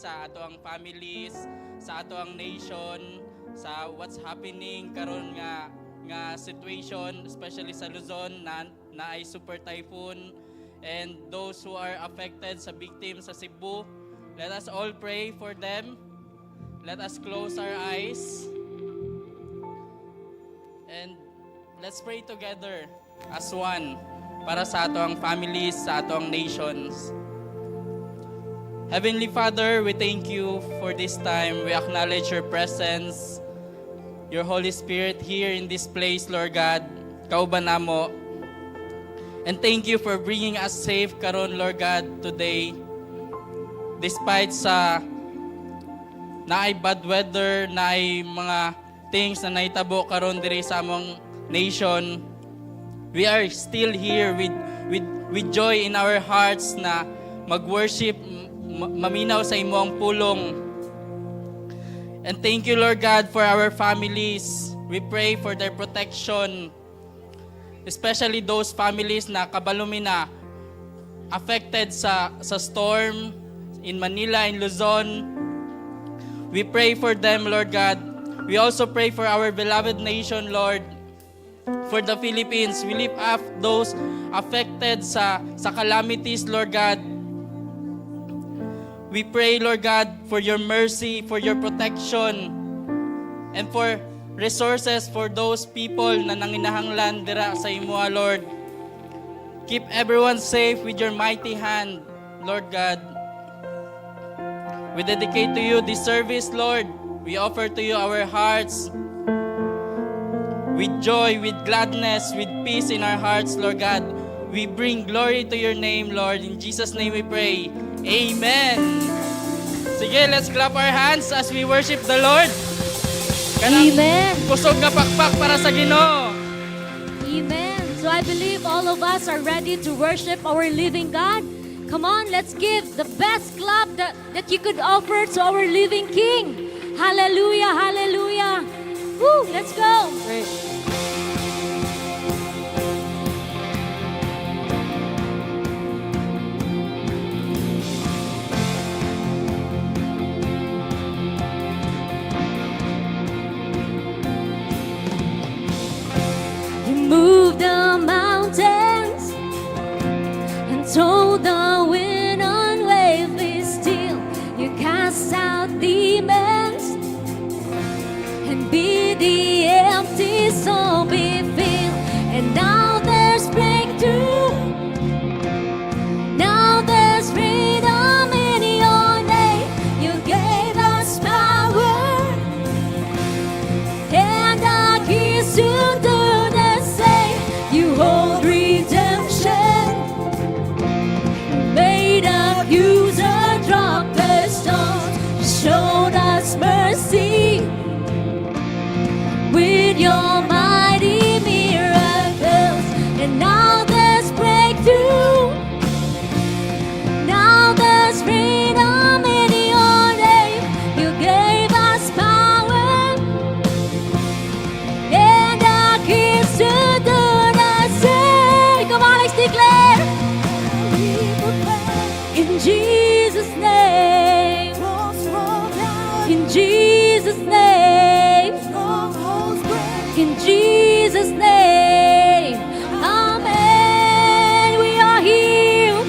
sa ato ang families, sa ato ang nation, sa what's happening karon nga situation, especially sa Luzon na ay super typhoon, and those who are affected sa victims sa Cebu. Let us all pray for them. Let us close our eyes and let's pray together as one para sa ato ang families, sa ato ang nations. Heavenly Father, we thank you for this time. We acknowledge your presence, your Holy Spirit here in this place, Lord God. Kauban namo. And thank you for bringing us safe karon, Lord God, today. Despite sa naay bad weather, naay mga things na naitabo karon diri sa among nation, we are still here with joy in our hearts na mag-worship, maminaw sa imong pulong. And thank you, Lord God, for our families. We pray for their protection, especially those families na kabalumi na affected sa storm in Manila, in Luzon. We pray for them, Lord God. We also pray for our beloved nation, Lord, for the Philippines. We lift up those affected sa calamities, Lord God. We pray, Lord God, for your mercy, for your protection, and for resources for those people na nanginahanglan dira sa imo, Lord. Keep everyone safe with your mighty hand, Lord God. We dedicate to you this service, Lord. We offer to you our hearts with joy, with gladness, with peace in our hearts, Lord God. We bring glory to your name, Lord. In Jesus' name we pray. Amen. Sige, let's clap our hands as we worship the Lord. Amen. Kusog na pakpak para sa Ginoo. Amen. So I believe all of us are ready to worship our living God. Come on, let's give the best clap that you could offer to our living King. Hallelujah, hallelujah. Woo, let's go. You moved the mountains and told the wind and wave, be still. You cast out demons and be the empty soul be filled. And now there's breakthrough. Now there's freedom in your name. You gave us power and the keys to do the same. You hold redemption. Made accuser drop the stones. Showed us mercy with your mighty miracles. And now there's breakthrough. Now there's freedom in your name. You gave us power and the keys to do the same. Come on, let's declare. In Jesus' name. In Jesus' name. In Jesus' name. Amen. We are healed.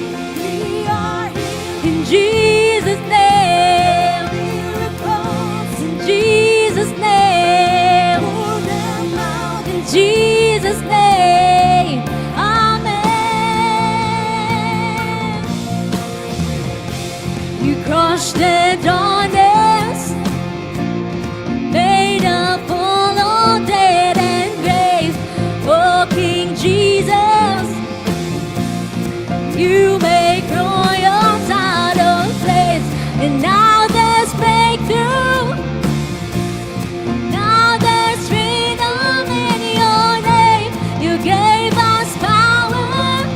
In Jesus' name. In Jesus' name. In Jesus' name. Amen. You crushed the darkness, made up all of dead and grave. Oh, King Jesus, you make royals out of slaves. And now there's breakthrough. Now there's freedom in your name. You gave us power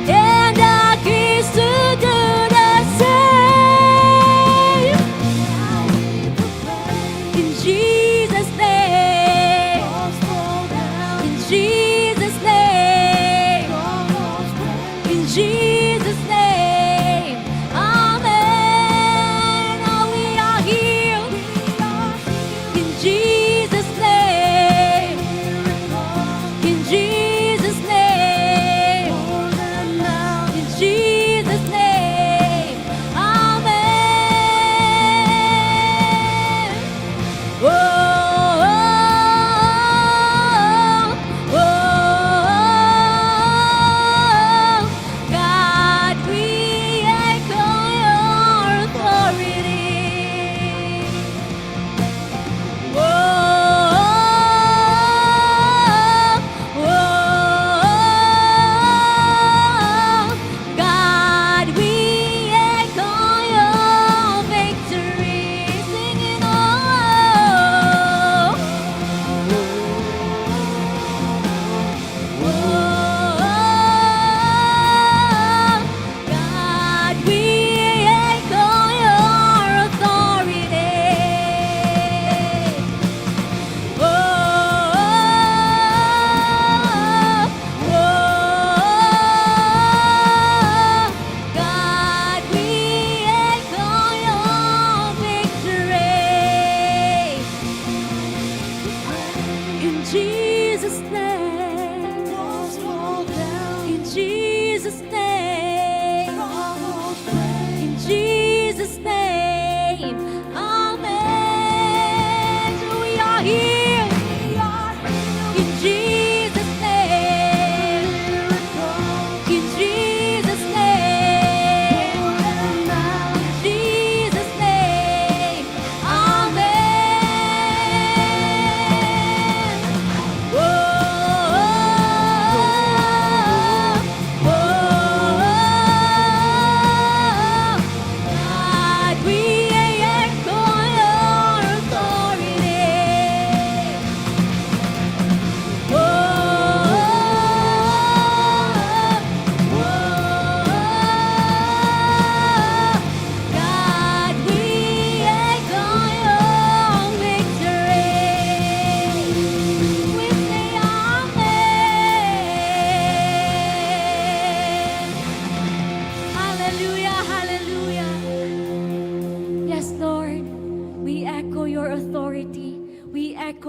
and the keys to do the same.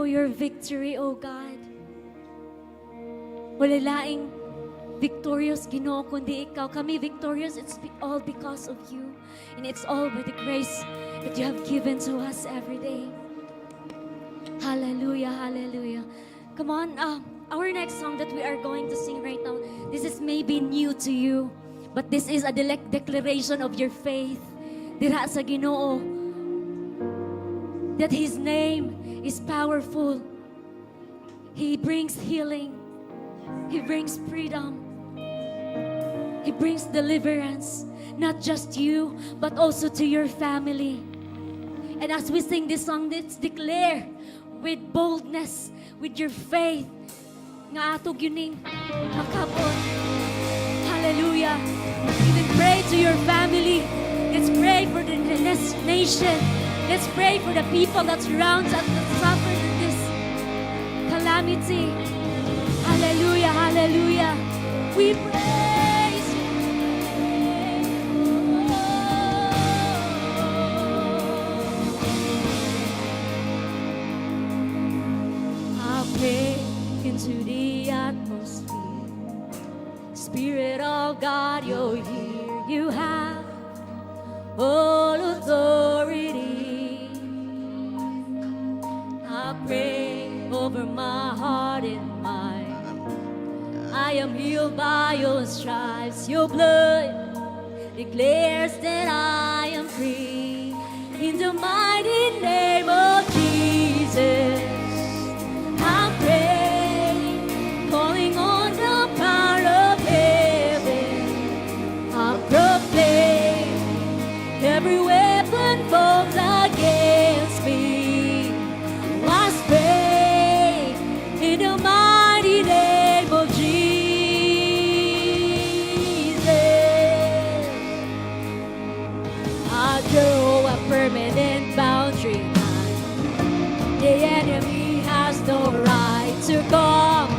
for your victory, O God. Wala laing victorious, Ginoo, kundi ikaw. Kami victorious, it's all because of you. And it's all by the grace that you have given to us every day. Hallelujah, hallelujah. Come on, our next song that we are going to sing right now, this is maybe new to you, but this is a declaration of your faith. Dira sa Ginoo, that His name is powerful. He brings healing. He brings freedom. He brings deliverance, not just you, but also to your family. And as we sing this song, let's declare with boldness, with your faith, nga atog yuning makabot. Hallelujah. Even pray to your family. Let's pray for the nation. Let's pray for the people that surround us, that suffer in this calamity. Hallelujah, hallelujah. We praise you. I pray into the atmosphere. Spirit of God, you're here. You have all authority. I pray over my heart and mind. I am healed by your stripes. Your blood declares that I am free. In the mighty name of Jesus, I pray, calling on the power of heaven. I proclaim every weapon formed against me was prayed in the mighty name of Jesus. I draw a permanent boundary line. The enemy has no right to come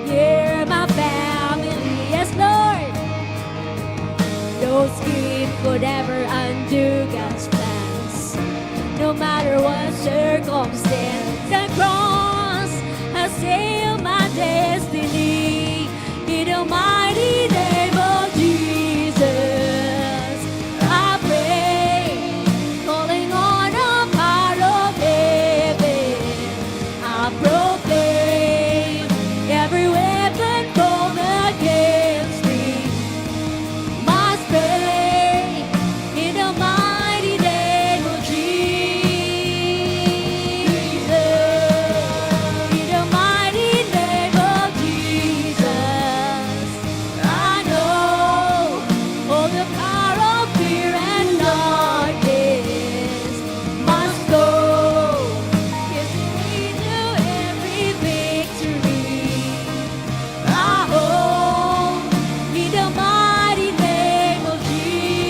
near my family. Yes, Lord. No scheme could ever undo God's plans. No matter what circumstance, the cross has sealed my destiny. In the mighty name of Jesus, I pray, calling on the power of heaven. I proclaim every weapon formed against me must break in the mighty name of Jesus. In the mighty name of Jesus, I know all the power of fear and darkness must go. Yes, we do every victory. I hold in the mighty name of Jesus.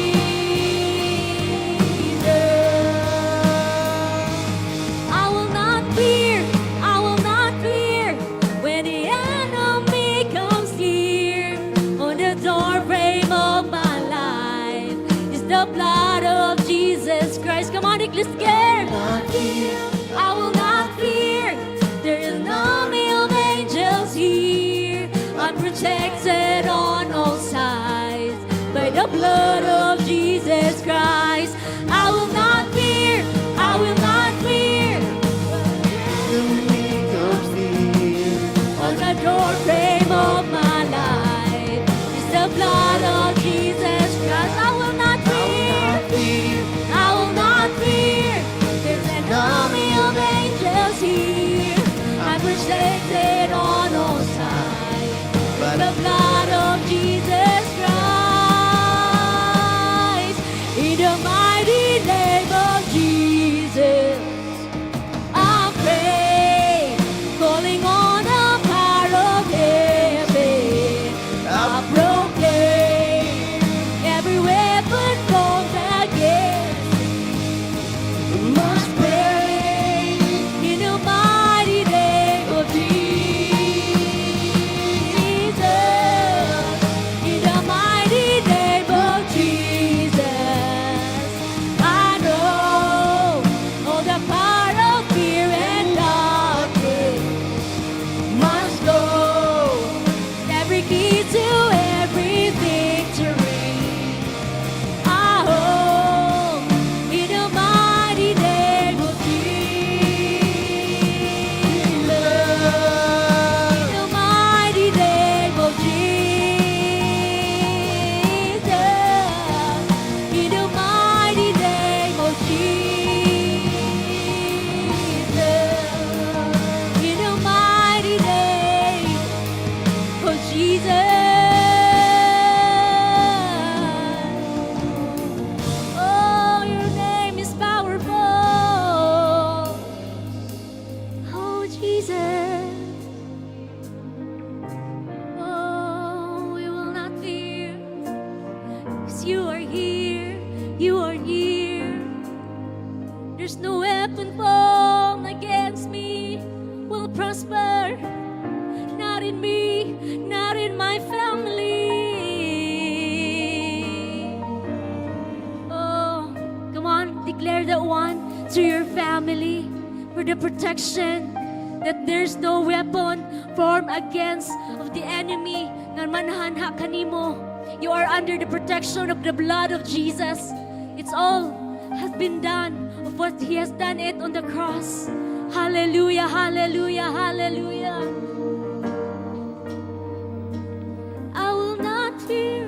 I will not fear, I will not fear when the enemy comes near. On the doorframe of my life is the blood of Jesus Christ. Come on, declare scared. I will not fear. There is an army of angels here. I'm protected on all sides by the blood of Jesus Christ. I will not fear. I will not fear. On the doorframe of my life is the blood of Jesus Christ. I will not fear. I will not fear. There's an army of angels here. I'm protected on all sides by the blood of Jesus Christ. There's no weapon formed against me will prosper. Not in me, not in my family. Oh, come on, declare that one to your family for the protection, that there's no weapon formed against of the enemy na manhanha kanimo. You are under the protection of the blood of Jesus. It's all has been done of what He has done it on the cross. Hallelujah, hallelujah, hallelujah. I will not fear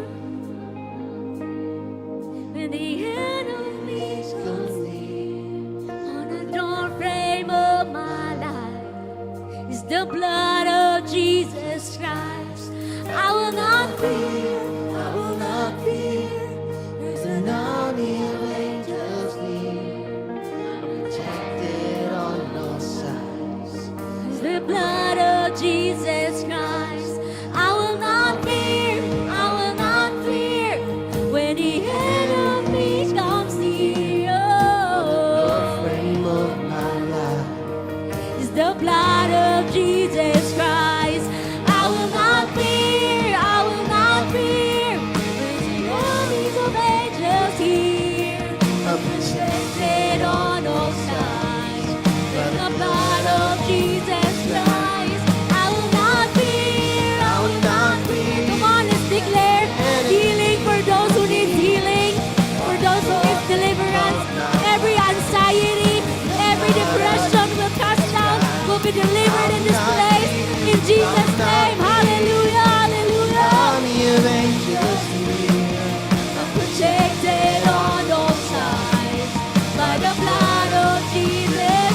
when the enemy comes near. On the doorframe of my life is the blood of Jesus Christ. I will not fear, I will not fear. There's an army of angels near, protected on all sides. It's the blood of Jesus Christ. I will not fear, I will not fear when the enemy comes near. Oh, Frame of my life. it's the blood of Jesus Christ. I will not fear, I will not fear. When the armies of angels here, I'm protected. protected on all sides. With the blood of Jesus Christ. I will not fear, I will not fear. Come on, let's declare healing for those who need healing, for those who need deliverance. Every anxiety, every depression will cast down, will be delivered in this place. In Jesus' name, hallelujah, hallelujah. Army of angels near. I'm protected on all sides by the blood of Jesus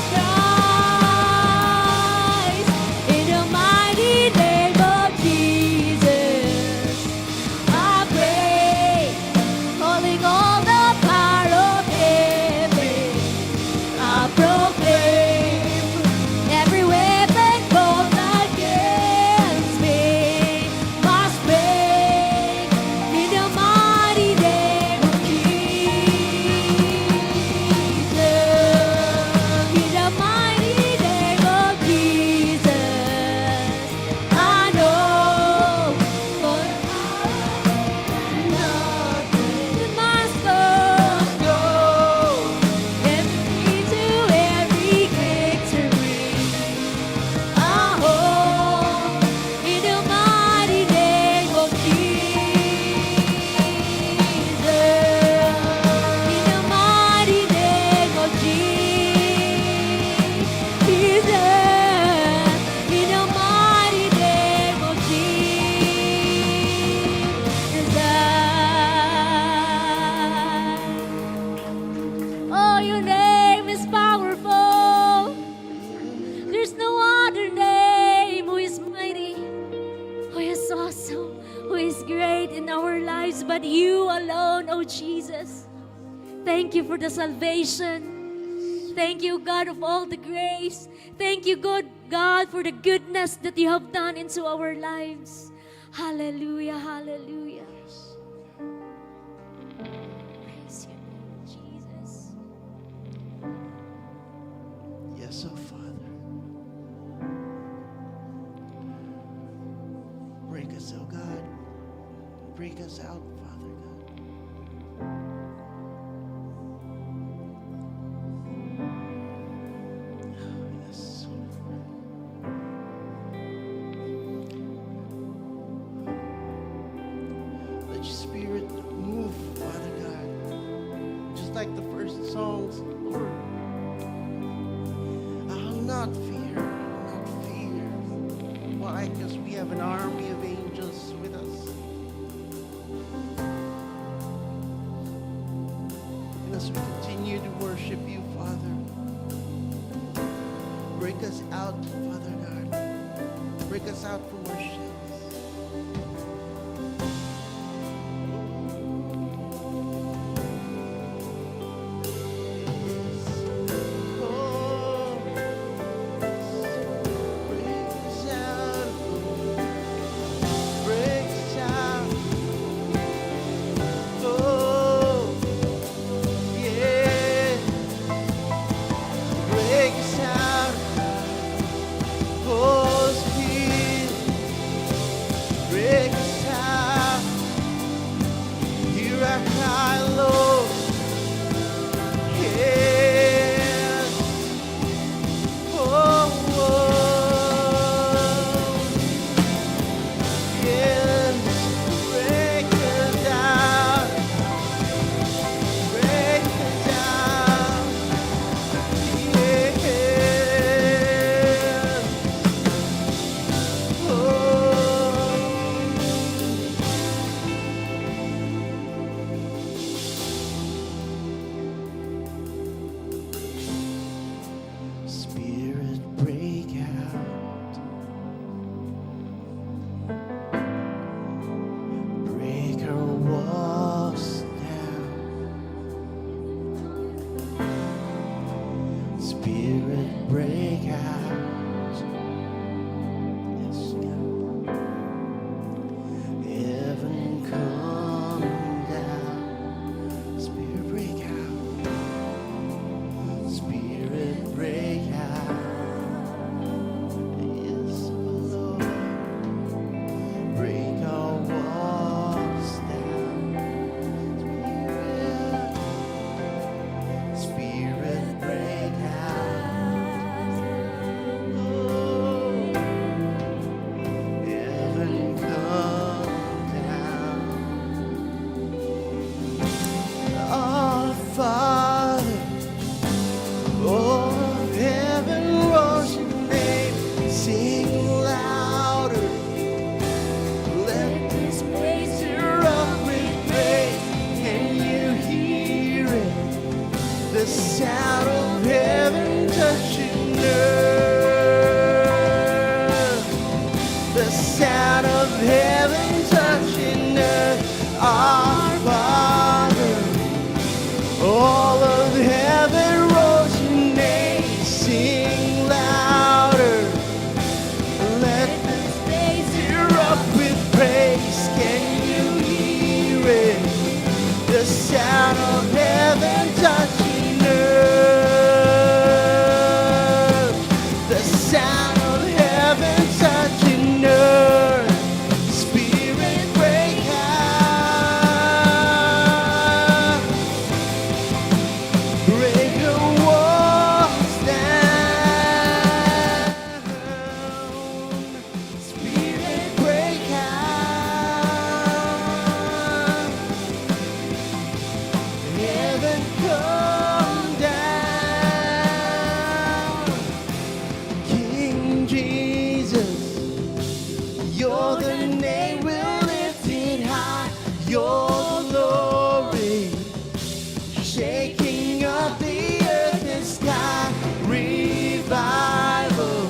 Christ. In the mighty name of Jesus, I pray, calling all the power of heaven. I proclaim every weapon formed against me must break in the mighty name of Jesus. In the mighty name of Jesus, I know for nothing must go every to every victory. Oh, in the mighty name of Jesus, in the mighty name of Jesus, in the mighty name of Jesus. Oh, your name is powerful. There's no other name who is mighty, who is awesome, who is great in our lives, but you alone, oh Jesus. Thank you for the salvation. Thank you, God of all the grace. Thank you, God, for the goodness that you have done into our lives. Hallelujah, hallelujah. Praise your name, Jesus. Yes, oh Father. Break us, oh God. Break us out, Father God. Yes. Let your spirit move, Father God. Just like the first songs, Lord. I'll not fear, I'll not fear. Why? Because we have an army of angels with us. And as we continue to worship you, Father, break us out, Father God. Break us out from our shins. Oh, break us out, break us out. Oh, yeah. Spirit, break out. Yes, God. Heaven come down. Spirit, break out. Spirit, break out. Yes, Lord. Break our walls down. Spirit, break out. Oh, heaven come down. Our Father, oh, heaven rolls your name. Sing louder. Let this place erupt with praise. Can you hear it? The sound of heaven touching earth. The sound of heaven touching earth. Our Father, all of heaven rolls your name. Sing louder. Let this place erupt with praise. Can you hear it? The sound of heaven touching earth. The sound of heaven touching earth. Spirit, break out. Break the walls down. Spirit, break out. Heaven come down. King Jesus, you're the name we're lifted high. Your glory shaking up the earth and sky. Revival,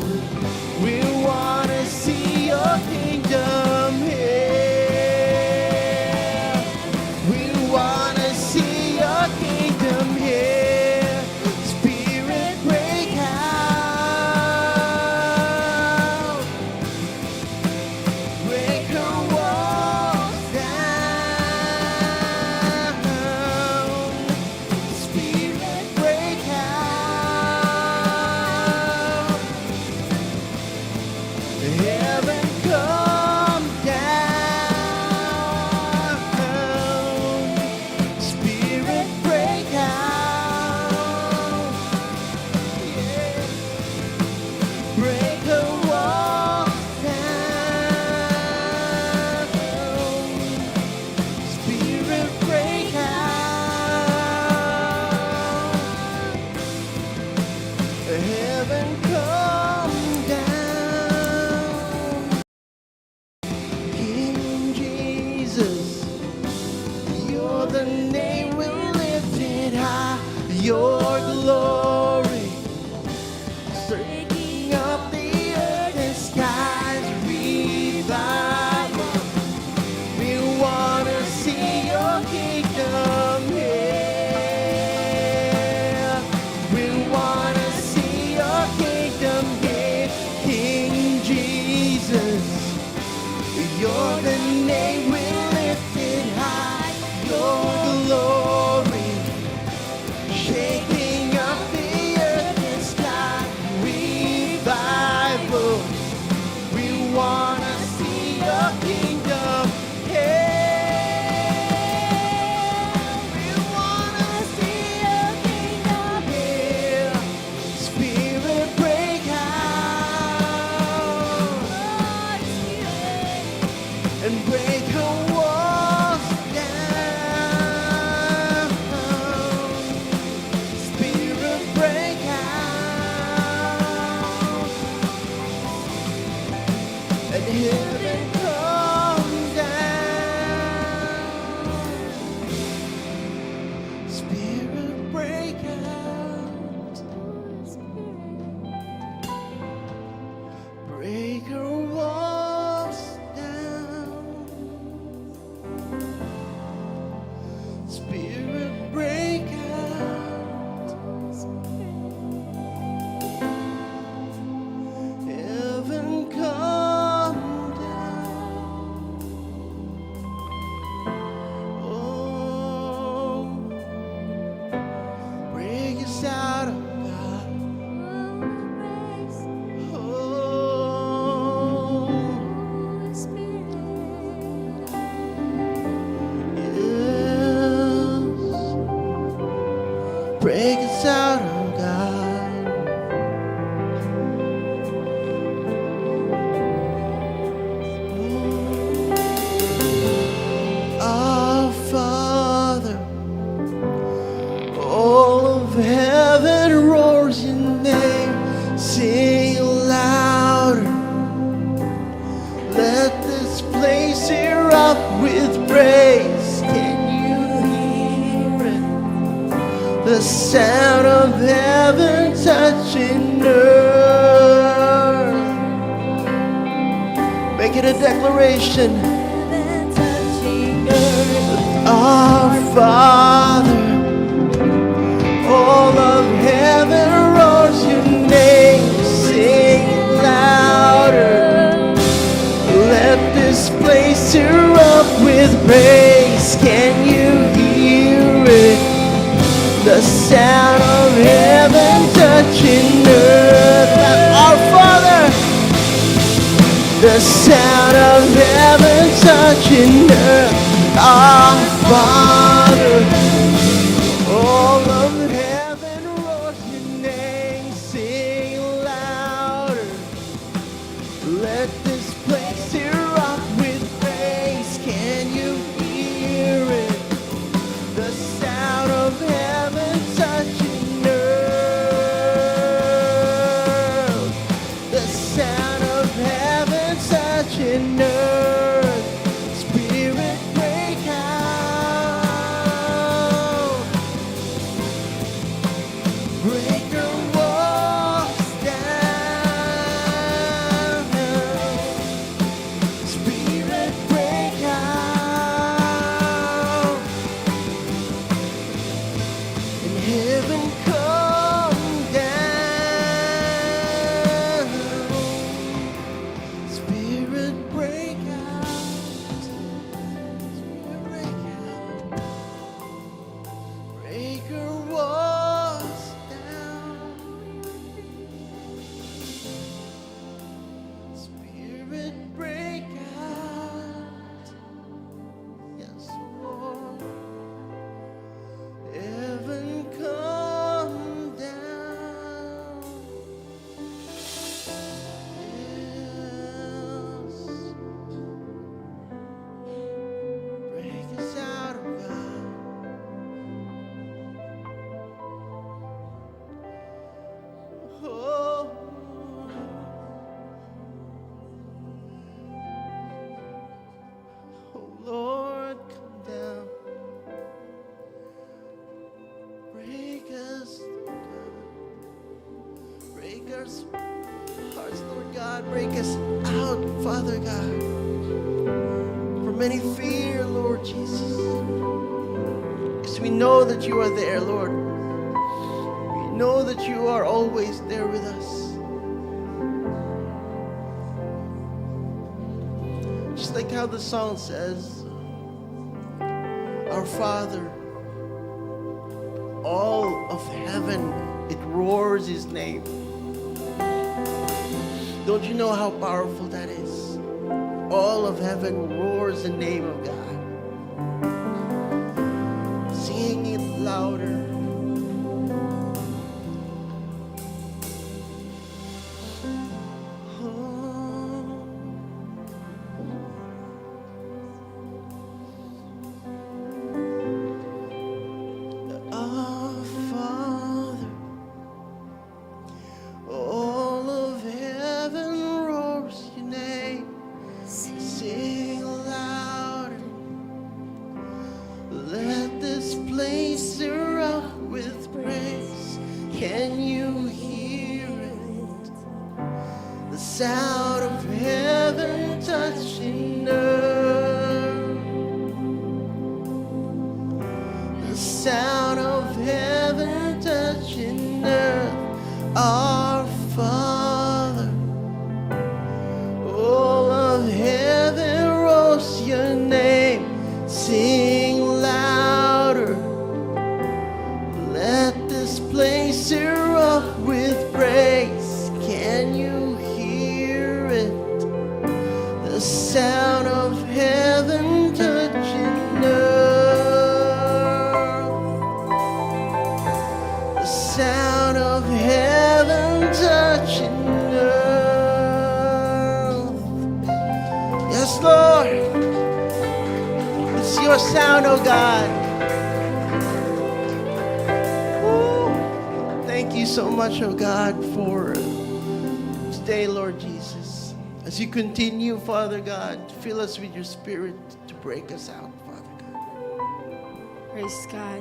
we want to see your kingdom here. We want to see your kingdom here. Spirit, break out. Break the walls down. Spirit, break out. Heaven come down. Spirit, break out. Yeah. Break the walls down. Spirit, break out. Heaven come down. King Jesus, you're the name we lifted high. Your glory breaking up the earth and skies. Revival, we want to see your kingdom here. We want to see your kingdom here. King Jesus, you're the name we lifted high. Your glory shaking up the earth and sky. Revival, we want to see your kingdom here. We want to see your kingdom here. Spirit, break out. And break the walls down. Spirit, break out. And heaven come down. Spirit, break out. Break her walls down. Spirit, break out. break us out, oh God. Our Father, all of heaven roars your name. Sing louder. Let this place erupt with praise. Can you hear it? The sound of heaven touching earth. Make it a declaration. Our Father, all of heaven roars your name. Sing louder. Let this place erupt with praise. Can you hear it? The sound of heaven touching earth. Our Father, the sound of heaven touching earth. Our Father, all of heaven roars your name. Sing louder. Let this place erupt with praise. Can you hear it? The sound of heaven touching earth. The sound of heaven touching earth. Spirit, break out. Breaker walks down. Spirit, break out. And heaven come down. Spirit, break out. Spirit, break out. Breaker walks down. Spirit, break out. Yes, Lord. Heaven come down. Yes. Break us out, oh God. Oh. Oh Lord, come down. Break us, God. Break our hearts, Lord God. Break us out, Father God, from any fear, Lord Jesus. Because we know that you are there, Lord. We know that you are always there with us. Just like how the song says, our Father, all of heaven, it roars his name. Don't you know how powerful that is? All of heaven roars the name of God. Singing it louder. Our Father, all of heaven roars your name. Sing louder. Let this place erupt sound of heaven touching earth. Yes, Lord. It's your sound, oh God. Woo. Thank you so much, oh God, for today, Lord Jesus. As you continue, Father God, fill us with your spirit to break us out, Father God. Praise God.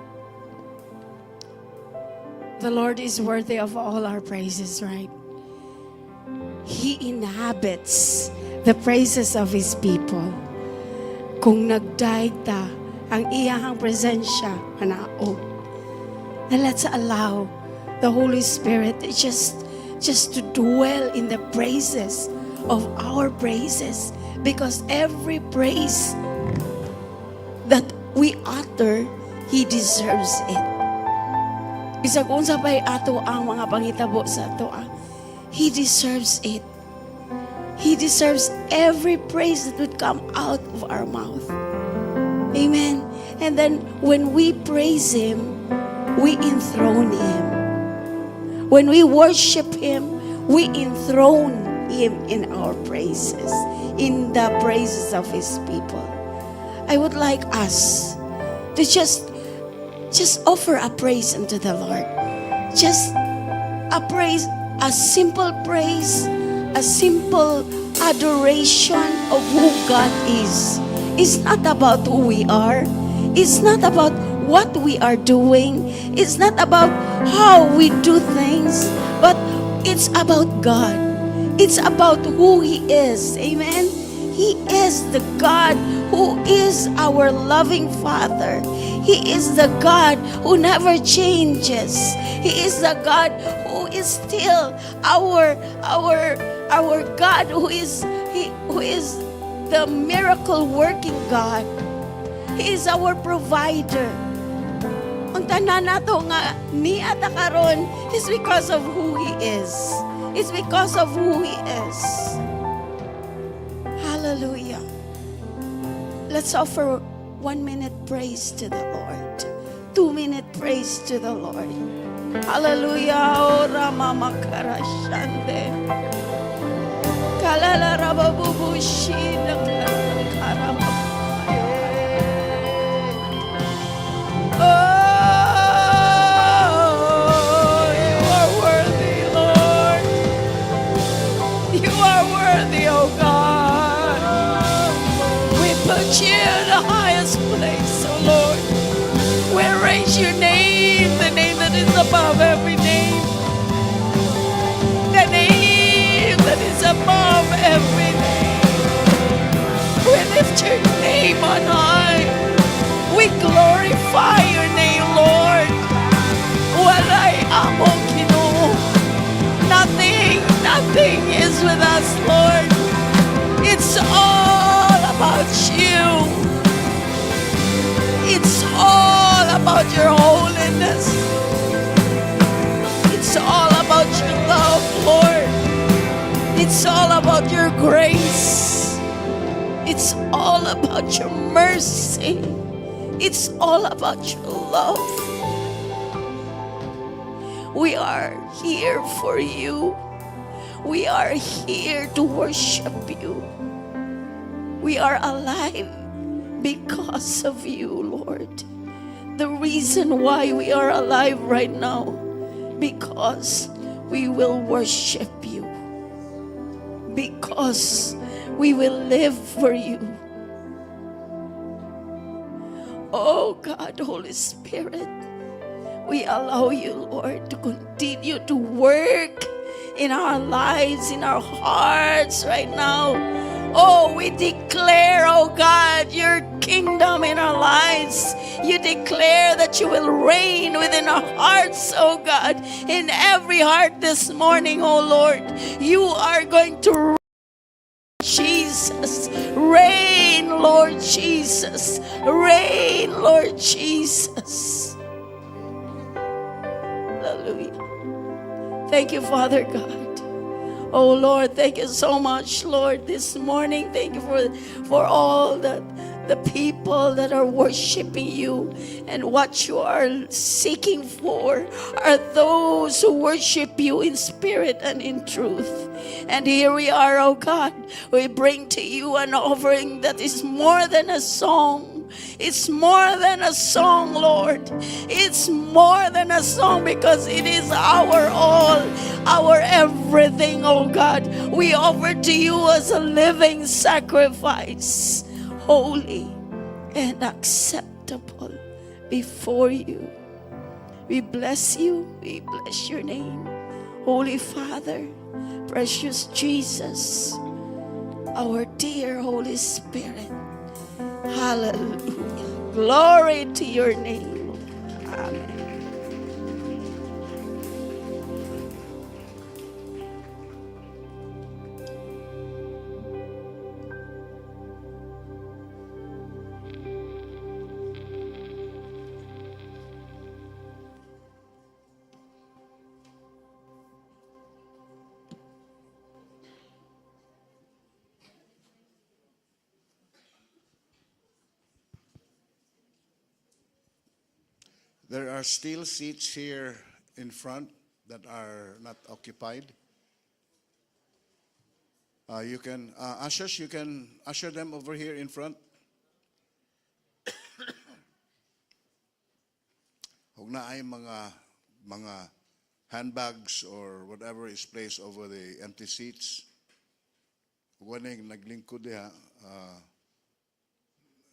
The Lord is worthy of all our praises, right? He inhabits the praises of His people. Kung nagdaig ta ang iyahang presensya hanaog. And let's allow the Holy Spirit just to dwell in the praises of our praises, because every praise that we utter, He deserves it. Bisag unsa pa'y ato ang mga pangitabo sa ato, He deserves it. He deserves every praise that would come out of our mouth. Amen. And then when we praise Him, we enthrone Him. When we worship Him, we enthrone Him in our praises, in the praises of His people. I would like us to just offer a praise unto the Lord. Just a praise, a simple praise, a simple adoration of who God is. It's not about who we are. It's not about what we are doing. It's not about how we do things. But it's about God. It's about who He is. Amen? He is the God who is our loving Father. He is the God who never changes. He is the God who is still our God, who is the miracle working God. He is our provider. Ang tanan nato nga niya ta karon is because of who He is. It's because of who He is. Hallelujah. Let's offer 1 minute praise to the Lord. 2 minute praise to the Lord. Hallelujah. Oh, Rama Makarashande. Kalala Rababubushi. Oh, you are worthy, Lord. You are worthy, oh God. We put you in the highest place, oh Lord. We raise your name, the name that is above every name. The name that is above every name. We lift your name on high. We glorify your name, Lord. Walay among Ginoo. Nothing is with us, Lord. It's all about you. It's all about your holiness. It's all about your love, Lord. It's all about your grace. It's all about your mercy. It's all about your love. We are here for you. We are here to worship you. We are alive because of you, Lord. The reason why we are alive right now, because we will worship you. Because we will live for you. Oh God, Holy Spirit, we allow you, Lord, to continue to work in our lives, in our hearts right now. Oh, we declare, oh God, your kingdom in our lives. You declare that you will reign within our hearts, oh God, in every heart this morning, oh Lord. You are going to reign, Jesus. Reign, Lord Jesus. Reign, Lord Jesus. Hallelujah. Thank you, Father God. Oh Lord, thank you so much, Lord, this morning. Thank you for all the the people that are worshiping you, and what you are seeking for are those who worship you in spirit and in truth. And here we are, oh God, we bring to you an offering that is more than a song. It's more than a song, Lord. It's more than a song, because it is our all, our everything, oh God. We offer to you as a living sacrifice, holy and acceptable before you. We bless you. We bless your name, Holy Father, precious Jesus, our dear Holy Spirit. Hallelujah. Glory to your name. Amen. There are still seats here in front that are not occupied. Ushers, you can usher them over here in front. Huwag na ay mga handbags or whatever is placed over the empty seats. Huwag na yung naglingkod diha.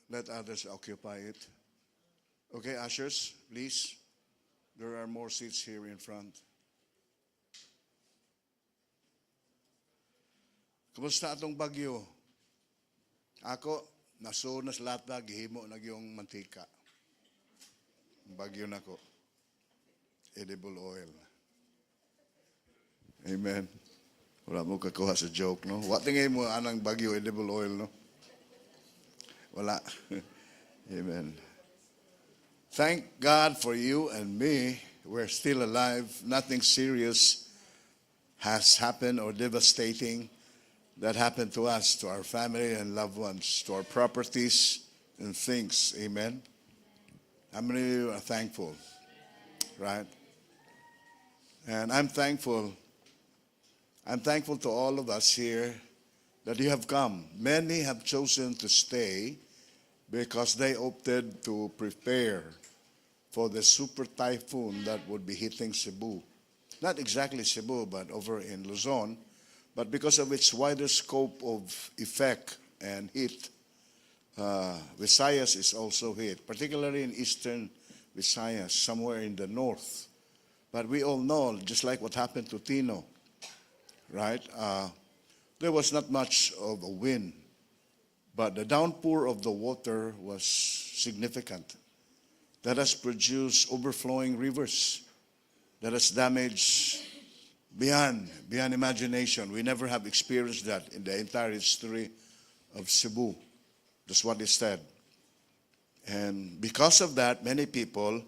Let others occupy it. Okay, ushers, please. There are more seats here in front. Kumusta atong bagyo? Ako, nasunas lata, gihimo na yung mantika. Bagyo na ko. Edible oil. Amen. Wala mo kakuha sa joke, no? What tingin mo anang bagyo, edible oil, no? Wala. Amen. Thank God for you and me. We're still alive. Nothing serious has happened or devastating that happened to us, to our family and loved ones, to our properties and things. Amen. How many of you are thankful? Right? And I'm thankful. I'm thankful to all of us here that you have come. Many have chosen to stay because they opted to prepare for the super typhoon that would be hitting Cebu. Not exactly Cebu, but over in Luzon. But because of its wider scope of effect and heat, Visayas is also hit, particularly in eastern Visayas, somewhere in the north. But we all know, just like what happened to Tino, right? There was not much of a wind, but the downpour of the water was significant. That has produced overflowing rivers, that has damaged beyond imagination. We never have experienced that in the entire history of Cebu. That's what is said. And because of that, many people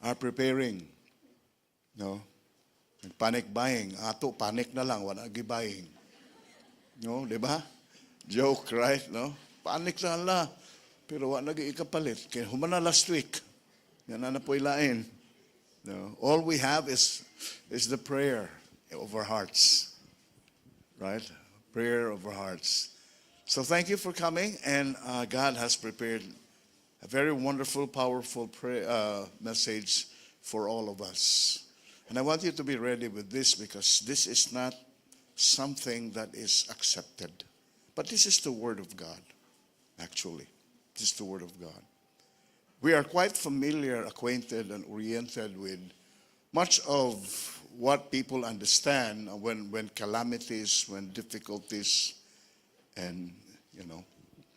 are preparing. No? Panic buying. Ato, panic na lang, wala buying. No, di ba? Joke, right? No? Panic na lang. Pero wala ikapalit. Kaya humana last week. Yan na po ilain. No? All we have is the prayer of our hearts. Right? Prayer of our hearts. So thank you for coming, and God has prepared a very wonderful, powerful message for all of us. And I want you to be ready with this, because this is not something that is accepted. But this is the Word of God, actually. This is the Word of God. We are quite familiar, acquainted, and oriented with much of what people understand when calamities, when difficulties, and,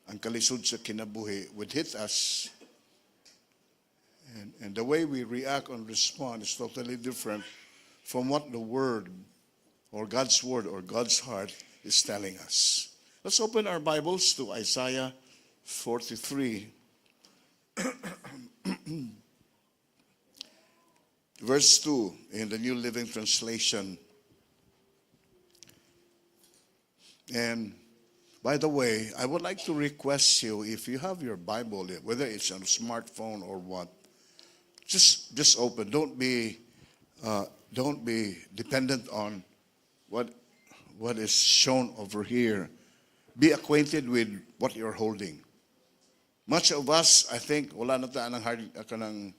ang kalisod sa kinabuhi would hit us. And the way we react and respond is totally different from what the Word or God's Word or God's heart is telling us. Let's open our Bibles to Isaiah 43. Verse 2 in the New Living Translation. And By the way, I would like to request you, if you have your Bible, whether it's on a smartphone or what, just open. Don't be dependent on what is shown over here. Be acquainted with what you're holding. Much of us, I think, wala na tayo ng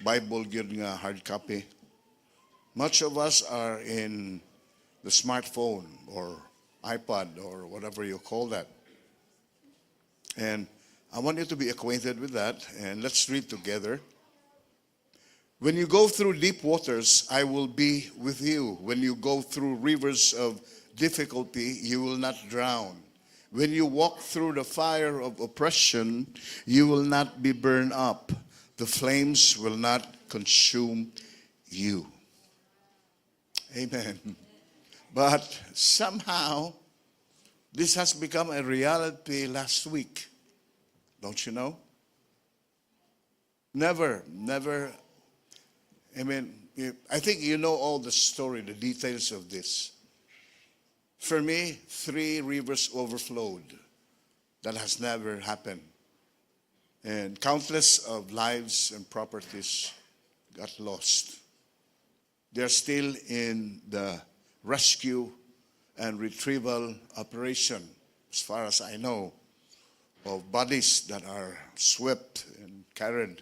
Bible gyud nga hard copy. Much of us are in the smartphone or iPad or whatever you call that. And I want you to be acquainted with that, and let's read together. When you go through deep waters, I will be with you. When you go through rivers of difficulty, you will not drown. When you walk through the fire of oppression, you will not be burned up. The flames will not consume you. Amen. But somehow, this has become a reality last week. Don't you know? Never. I think you know all the story, the details of this. For me, 3 rivers overflowed. That has never happened. And countless of lives and properties got lost. They're still in the rescue and retrieval operation, as far as I know, of bodies that are swept and carried.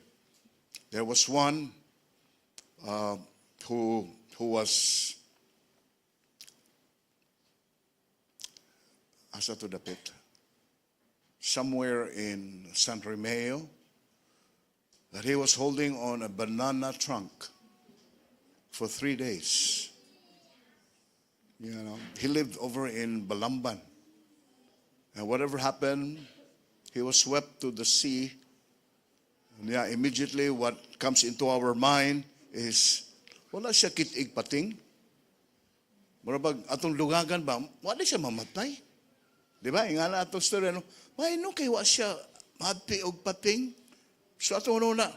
There was one who was asa to the pit, somewhere in San Romeo, that he was holding on a banana trunk for 3 days. You know, he lived over in Balamban. And whatever happened, he was swept to the sea. And yeah, immediately what comes into our mind is, wala siya kitig pating. Marabag atong lugagan ba, wala siya mamatay. Di ba? Ingala atong story, no kay wa siya madpi og pating. So atong na,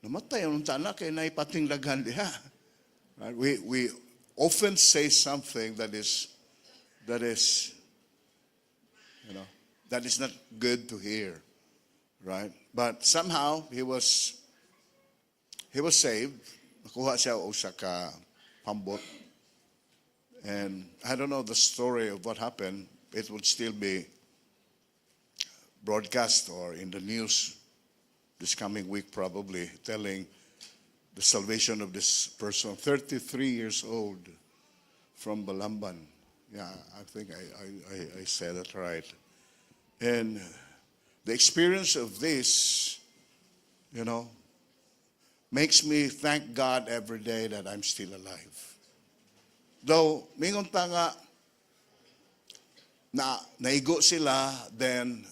namatay ang tana kay naipating laghan diha. Right? We often say something that is not good to hear, right? But somehow he was saved. Nakuha siya og sa ka pambot. And I don't know the story of what happened. It would still be broadcast or in the news this coming week probably, telling the salvation of this person, 33 years old, from Balamban. Yeah, I think I said that right. And the experience of this, makes me thank God every day that I'm still alive. Though, mingon ta nga, naigo sila, then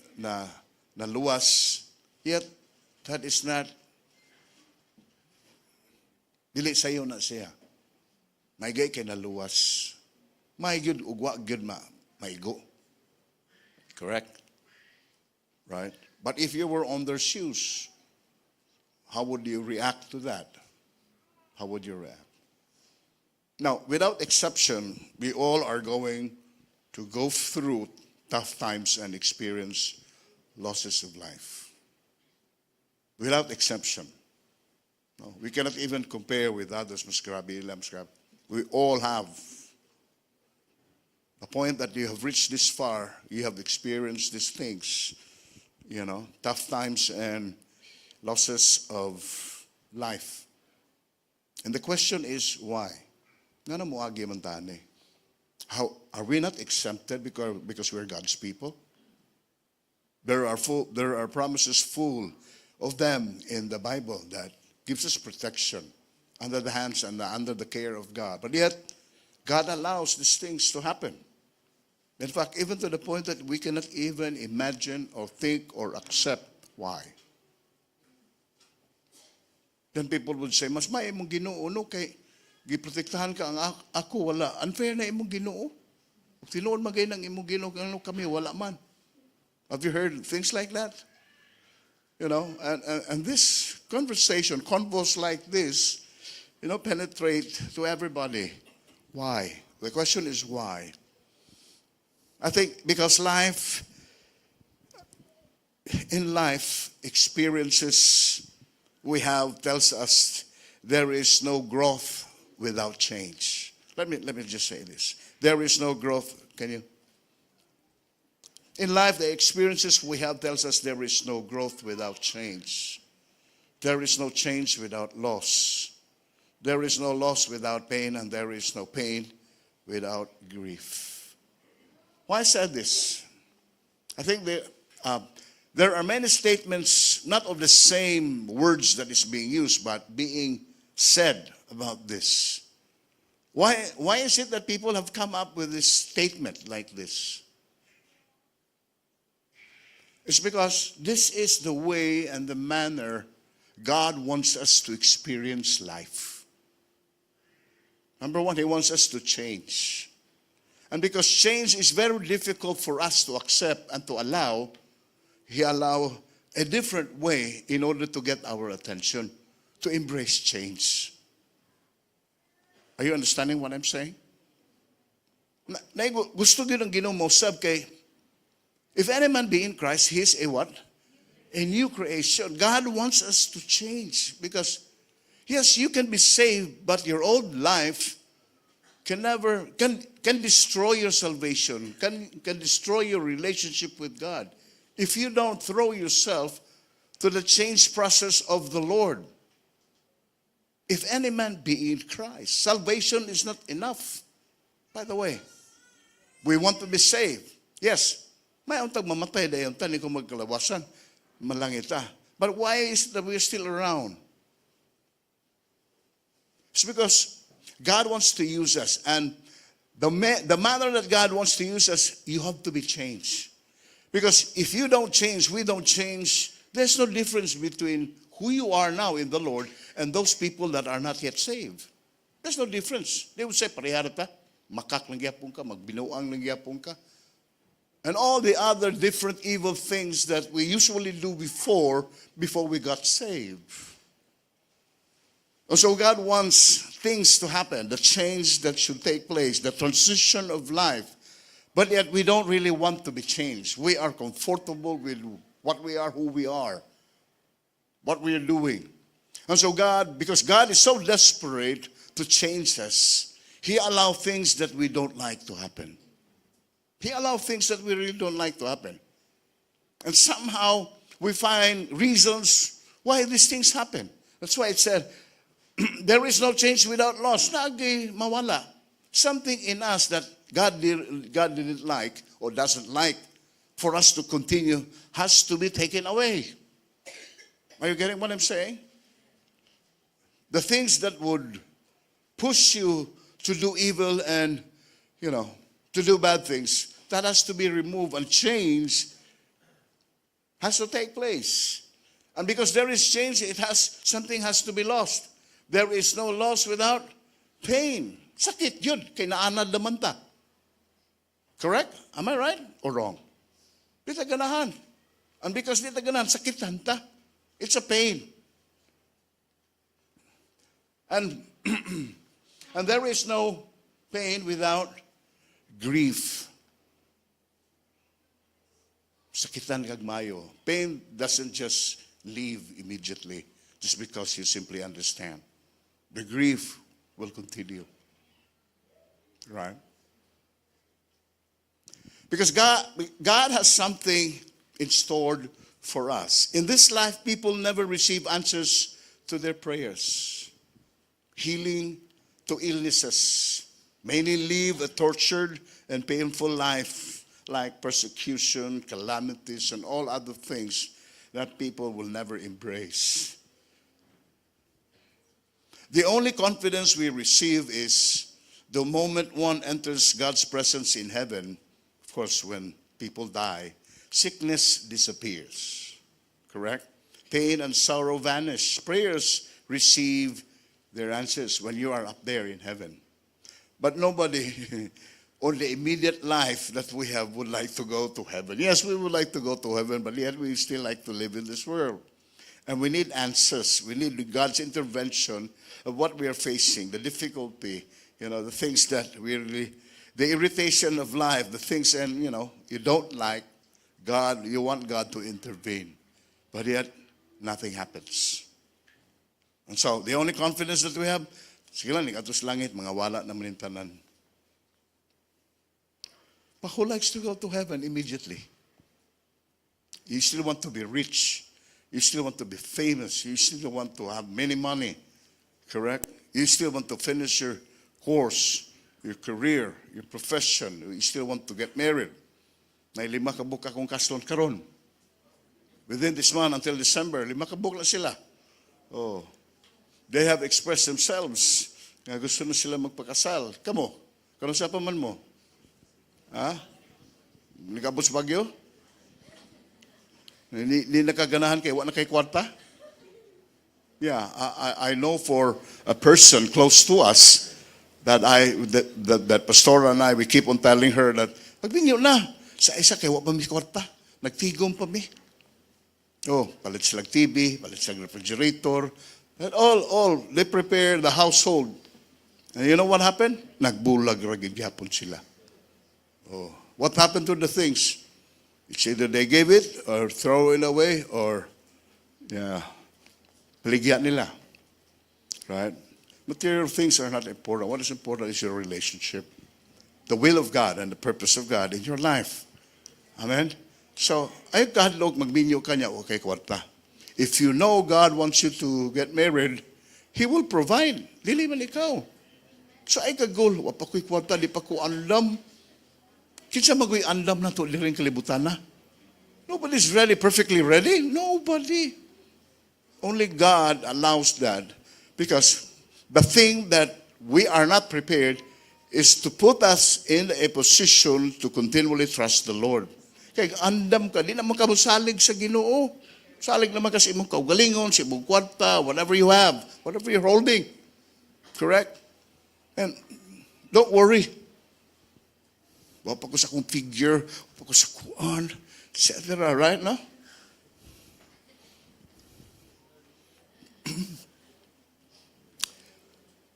naluwas, yet that is not, dili sayo na siya. Maigay kay naluwas. Maigod ugwa gyud maigo. Correct? Right? But if you were on their shoes, how would you react to that? How would you react? Now, without exception, we all are going to go through tough times and experience losses of life. Without exception. No, we cannot even compare with others, Ms. Grabe, we all have. The point that you have reached this far, you have experienced these things, tough times and losses of life. And the question is, why? How are we not exempted because we're God's people? There are promises full of them in the Bible that gives us protection under the hands and under the care of God. But yet, God allows these things to happen. In fact, even to the point that we cannot even imagine or think or accept why. Then people would say, mas may imong Ginoo no kay giprotektahan ka ang ako wala. Unfair na imong Ginoo. Tinuod magay ng imong Ginoo kano kami wala man. Have you heard things like that? And this conversation, convos like this, penetrate to everybody. Why? The question is why. I think because in life, experiences we have tells us there is no growth without change. Let me just say this. There is no growth. Can you? In life, the experiences we have tells us there is no growth without change. There is no change without loss. There is no loss without pain, and there is no pain without grief. Why I said this? I think there are many statements, not of the same words that is being used, but being said about this. Why is it that people have come up with this statement like this? It's because this is the way and the manner God wants us to experience life. Number one, He wants us to change. And because change is very difficult for us to accept and to allow, He allows a different way in order to get our attention, to embrace change. Are you understanding what I'm saying? Gusto din ng Ginoo mo sab kay, if any man be in Christ, he is a what? A new creation. God wants us to change because, yes, you can be saved, but your old life can destroy your salvation, can destroy your relationship with God if you don't throw yourself to the change process of the Lord. If any man be in Christ, salvation is not enough. By the way, we want to be saved. Yes, may untag mamatay dayon tani ko magkalawasan, malangita. But why is it that we're still around? It's because God wants to use us, and the manner that God wants to use us, you have to be changed. Because if you don't change, we don't change, there's no difference between who you are now in the Lord and those people that are not yet saved. There's no difference. They would say, parehara ta, makak lang gyapon ka, magbinuang lang gyapon ka. And all the other different evil things that we usually do before we got saved. And so God wants things to happen, the change that should take place, the transition of life. But yet we don't really want to be changed. We are comfortable with what we are, who we are, what we are doing. And so God, because God is so desperate to change us, He allows things that we don't like to happen. He allows things that we really don't like to happen. And somehow we find reasons why these things happen. That's why it said, there is no change without loss. Nagi mawala. Something in us that God didn't like or doesn't like for us to continue has to be taken away. Are you getting what I'm saying? The things that would push you to do evil and, to do bad things, that has to be removed, and change has to take place. And because there is change, something has to be lost. There is no loss without pain. Sakit yun, kay naanad naman ta. Correct? Am I right or wrong? Di ta ganahan. And because di ta ganahan, sakitan ta. It's a pain. And and there is no pain without grief. Sakitan kagmayo. Pain doesn't just leave immediately just because you simply understand. The grief will continue. Right? Because God has something in store for us. In this life, people never receive answers to their prayers. Healing to illnesses. Many live a tortured and painful life, like persecution, calamities, and all other things that people will never embrace. The only confidence we receive is the moment one enters God's presence in heaven. Of course, when people die, sickness disappears. Correct? Pain and sorrow vanish. Prayers receive their answers when you are up there in heaven. But nobody on the immediate life that we have would like to go to heaven. Yes, we would like to go to heaven, but yet we still like to live in this world. And we need answers. We need God's intervention of what we are facing, the difficulty, the things that we really the irritation of life, the things and you don't like, God, you want God to intervene. But yet, nothing happens. And so, the only confidence that we have, sige lang, atos langit, mga wala naman yung tanan. But who likes to go to heaven immediately? You still want to be rich. You still want to be famous. You still want to have many money. Correct? You still want to finish your course, your career, your profession. You still want to get married. May 5 ka book akong kaslon karon. Within this month until December, 5 ka book na sila. Oh. They have expressed themselves nga gusto na sila magpakasal. Kamo, karon sa pa man mo? Ha? Nagabot sa Bagyo? Ni nakaganahan kay wa na kay kwarta? Yeah, I know for a person close to us that Pastor and I, we keep on telling her that pagbinyo na sa isa kay wa pa mi kwarta, nagtigom pa mi. Oh, palit sila TV, palit sila refrigerator, and all they prepare the household. And you know what happened? Nagbulag ra gid gyapon sila. Oh, what happened to the things? It's either they gave it or throw it away or, paligyan nila. Right? Material things are not important. What is important is your relationship, the will of God and the purpose of God in your life. Amen? So, ay kahadlok magminyo kanya o kay kwarta. If you know God wants you to get married, He will provide. Dili man ikaw. So ay kagol, wa pa ko'y kwarta, di pa ko andam. Kinsa magoy andam na to liring kalibutan na? Nobody's ready, perfectly ready. Nobody. Only God allows that because the thing that we are not prepared is to put us in a position to continually trust the Lord. Kaya andam ka, di naman ka salig sa Ginoo. Salig naman ka sa imong kaugalingon, sa imong kwarta, whatever you have, whatever you're holding. Correct? And don't worry. Wapa ko sa akong figure, wapa ko sa kuan, etc. Right, no?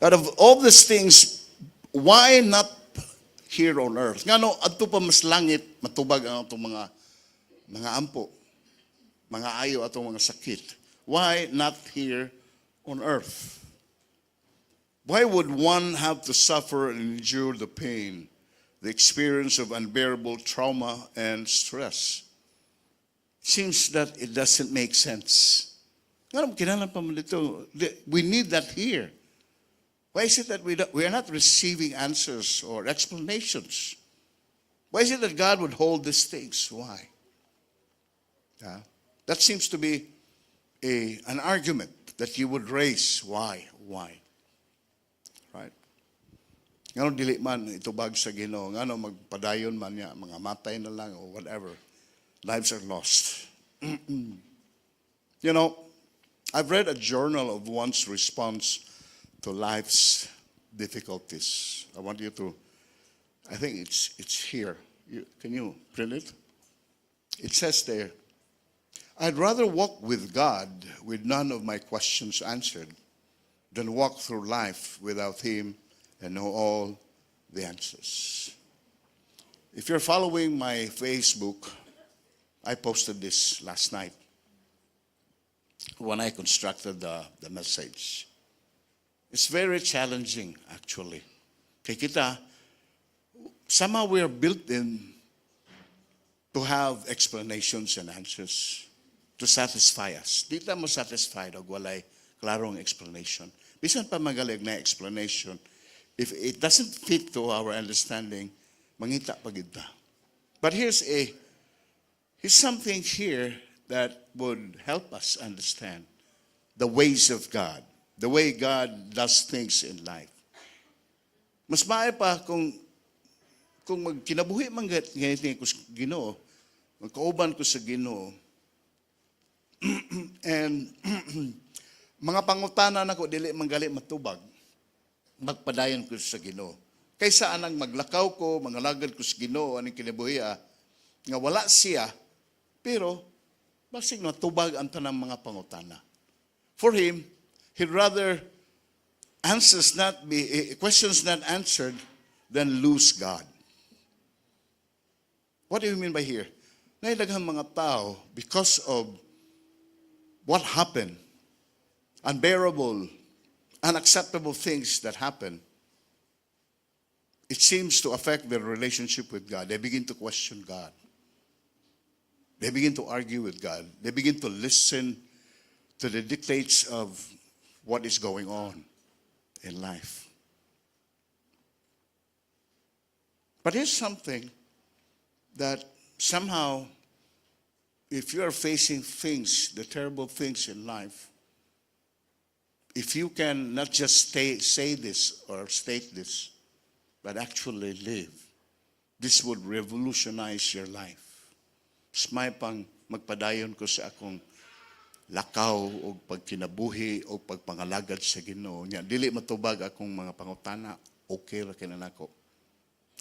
Out of all these things, why not here on earth? Nga no, adto pa mas langit, matubag ang atong mga ampo, mga ayo atong mga sakit. Why not here on earth? Why would one have to suffer and endure the pain, the experience of unbearable trauma and stress? Seems that it doesn't make sense. We need that here. Why is it that we are not receiving answers or explanations? Why is it that God would hold these things? Why? That seems to be an argument that you would raise. Why? Why? Right? Ngano dili man itubag sa Ginoo, ngano magpadayon man niya, mga matay na lang or whatever. Lives are lost. You know, I've read a journal of one's response to life's difficulties. I want you to, I think it's here. Can you print it? It says there, I'd rather walk with God with none of my questions answered than walk through life without Him and know all the answers. If you're following my Facebook, I posted this last night when I constructed the message. It's very challenging, actually. Kaya kita, somehow we are built in to have explanations and answers to satisfy us. Di ta mo satisfied og walay klarong explanation. Bisan pa magalig na explanation, if it doesn't fit to our understanding, mangita pa gid ta. But here's something here that would help us understand the ways of God, the way God does things in life. Mas maayo pa kung magkinabuhi man ganito ko sa Ginoo, magkauban ko sa Ginoo, and mga pangutana nako dili manggali matubag, magpadayon ko sa Ginoo. Kaysa anang maglakaw ko, mangalagad ko sa Ginoo aning kinabuhi nga wala siya, pero basig matubag ang tanang mga pangutana. For him, he'd rather questions not answered than lose God. What do you mean by here? Naidaghang mga tao, because of what happened, unbearable, unacceptable things that happen, it seems to affect their relationship with God. They begin to question God. They begin to argue with God. They begin to listen to the dictates of what is going on in life. But here's something that somehow, if you are facing things, the terrible things in life, if you can not just say this or state this, but actually live, this would revolutionize your life. May pang magpadayon ko sa akong lakaw o pagkinabuhi o pagpangalagad sa Ginoo nya dili matubag akong mga pangutana, okay ra kinanako.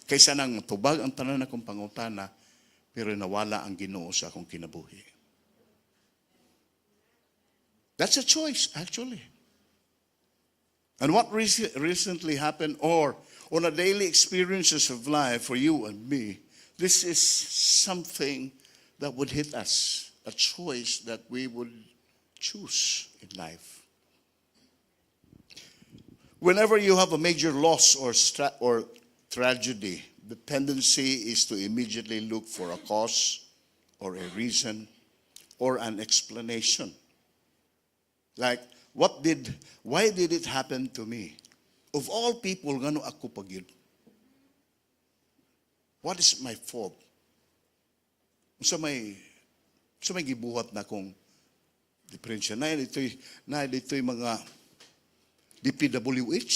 Kaysa nang matubag ang tanan akong pangutana pero nawala ang Ginoo sa akong kinabuhi. That's a choice, actually. And what recently happened, or on a daily experiences of life for you and me, this is something that would hit us, a choice that we would choose in life. Whenever you have a major loss or tragedy, the tendency is to immediately look for a cause or a reason or an explanation. Like, why did it happen to me? Of all people, ngano ako pagyud? What is my fault? So may gibuhat na kong diferensya. Na dito'y mga DPWH.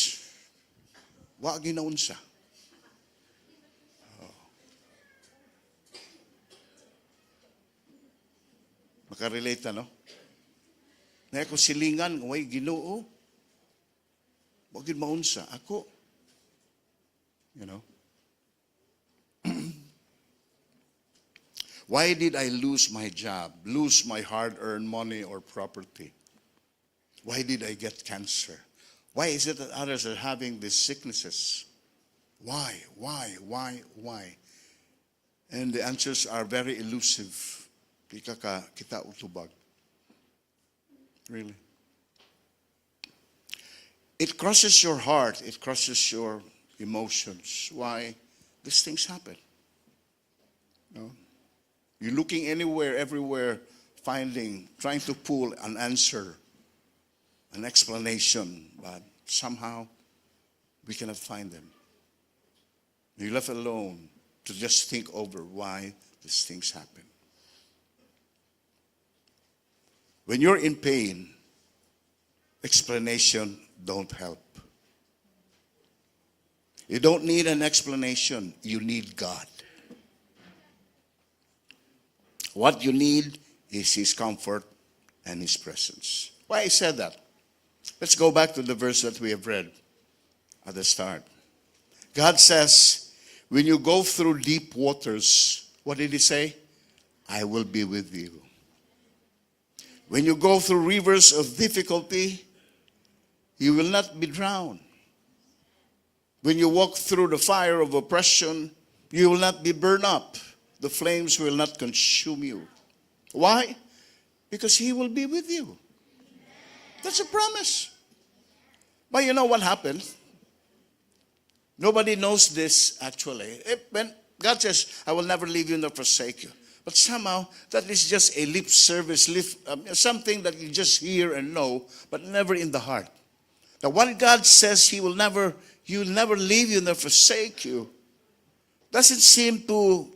Wa ginaunsa. Makarelate no? Na ako silingan, way Ginoo. Wag yun maunsa. Ako, you know. Why did I lose my job, lose my hard-earned money or property? Why did I get cancer? Why is it that others are having these sicknesses? Why? And the answers are very elusive. Kita utubag. Really. It crushes your heart. It crushes your emotions. Why these things happen? No? You're looking anywhere, everywhere, trying to pull an answer, an explanation, but somehow we cannot find them. You're left alone to just think over why these things happen. When you're in pain, explanation don't help. You don't need an explanation. You need God. What you need is His comfort and His presence. Why I said that? Let's go back to the verse that we have read at the start. God says, when you go through deep waters, what did He say? I will be with you. When you go through rivers of difficulty, you will not be drowned. When you walk through the fire of oppression, you will not be burned up. The flames will not consume you. Why? Because He will be with you. That's a promise. But you know what happened? Nobody knows this actually. When God says, I will never leave you nor forsake you. But somehow, that is just a lip service, something that you just hear and know, but never in the heart. Now, when God says He will never leave you nor forsake you, doesn't seem to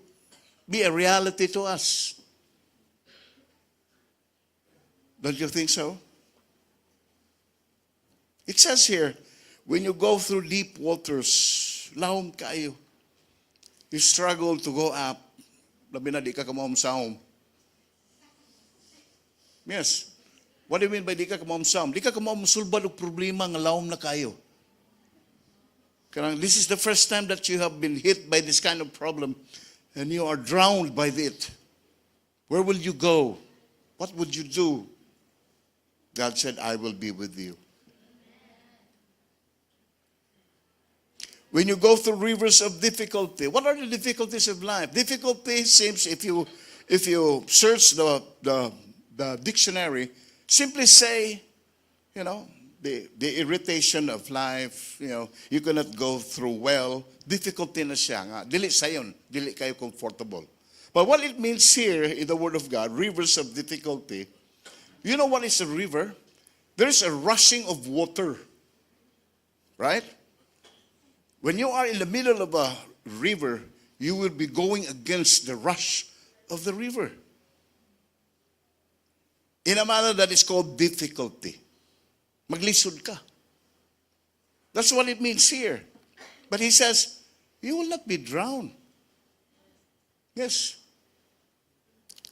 be a reality to us. Don't you think so? It says here, when you go through deep waters, lahom kayo. You struggle to go up. Labi na di ka kamamsahom. Yes. What do you mean by di ka kamamsahom? Di ka kamamsulbad og problema nga lahom na kayo. This is the first time that you have been hit by this kind of problem and you are drowned by it. Where will you go? What would you do? God said, I will be with you. When you go through rivers of difficulty, what are the difficulties of life? Difficulty seems, if you search the dictionary, simply say, the irritation of life, you cannot go through well. Difficulty na siya nga. Dili sayon, dili kayo comfortable. But what it means here in the Word of God, rivers of difficulty, you know what is a river? There is a rushing of water, right? When you are in the middle of a river, you will be going against the rush of the river. In a manner that is called difficulty. Maglisod ka. That's what it means here. But he says, you will not be drowned. Yes.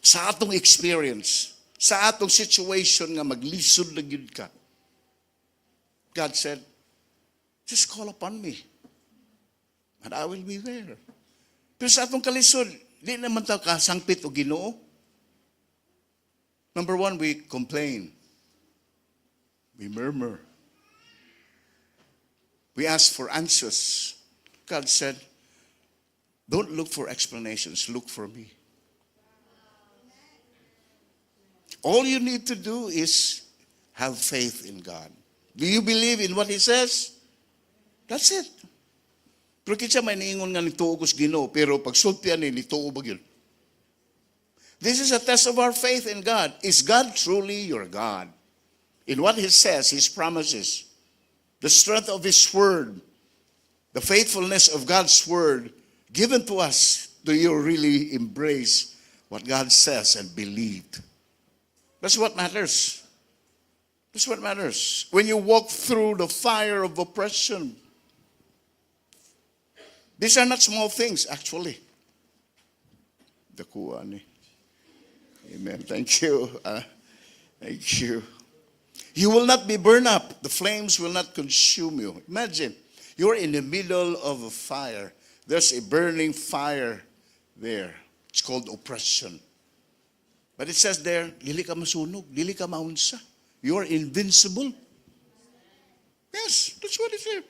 Sa atong experience, sa atong situation nga maglisod na gyud ka, God said, just call upon me. And I will be there. Pero sa atong kalisod, di naman tayo kasangpit o Ginoo. Number one, we complain. We murmur. We ask for answers. God said, don't look for explanations, look for me. All you need to do is have faith in God. Do you believe in what He says? That's it. Pero kitsa may niingon nga nituo ko sa Ginoo, pero pag sultian ni nituo ba yun? This is a test of our faith in God. Is God truly your God? In what He says, His promises, the strength of His word, the faithfulness of God's word given to us, do you really embrace what God says and believe? That's what matters. That's what matters. When you walk through the fire of oppression, these are not small things, actually. Dakuha ni. Amen. Thank you. Thank you. You will not be burned up. The flames will not consume you. Imagine, you're in the middle of a fire. There's a burning fire there. It's called oppression. But it says there, dili ka masunog, dili ka maunsa. You are invincible. Yes, that's what it says.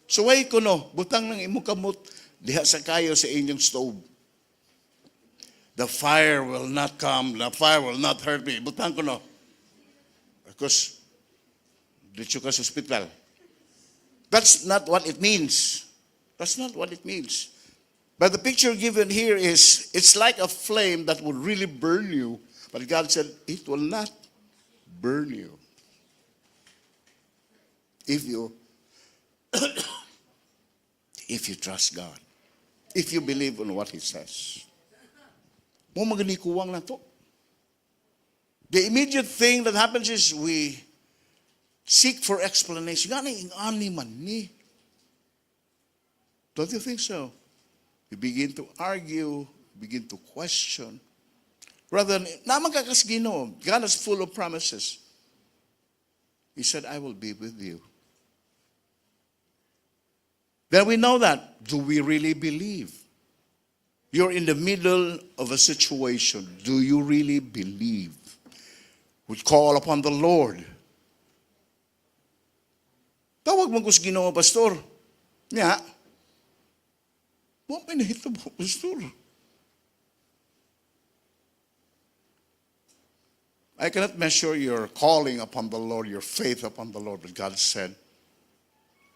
So why ko no, butang ng imong kamot diha sa kayo sa inyong stove. The fire will not come, the fire will not hurt me. Butang ko no. Because dito ka sa hospital. That's not what it means. That's not what it means. But the picture given here is, it's like a flame that will really burn you. But God said, it will not burn you. If you trust God. If you believe in what He says. Mo maganikuwang na to. The immediate thing that happens is we seek for explanation. Ani man ni. Don't you think so? You begin to argue, begin to question. Rather than, naman ka kas Ginoo, God is full of promises. He said, I will be with you. Then we know that. Do we really believe? You're in the middle of a situation. Do you really believe? We call upon the Lord. Tawag mo kus Ginoo, pastor. Nya. Mo pinahitabo, pastor. I cannot measure your calling upon the Lord, your faith upon the Lord, but God said,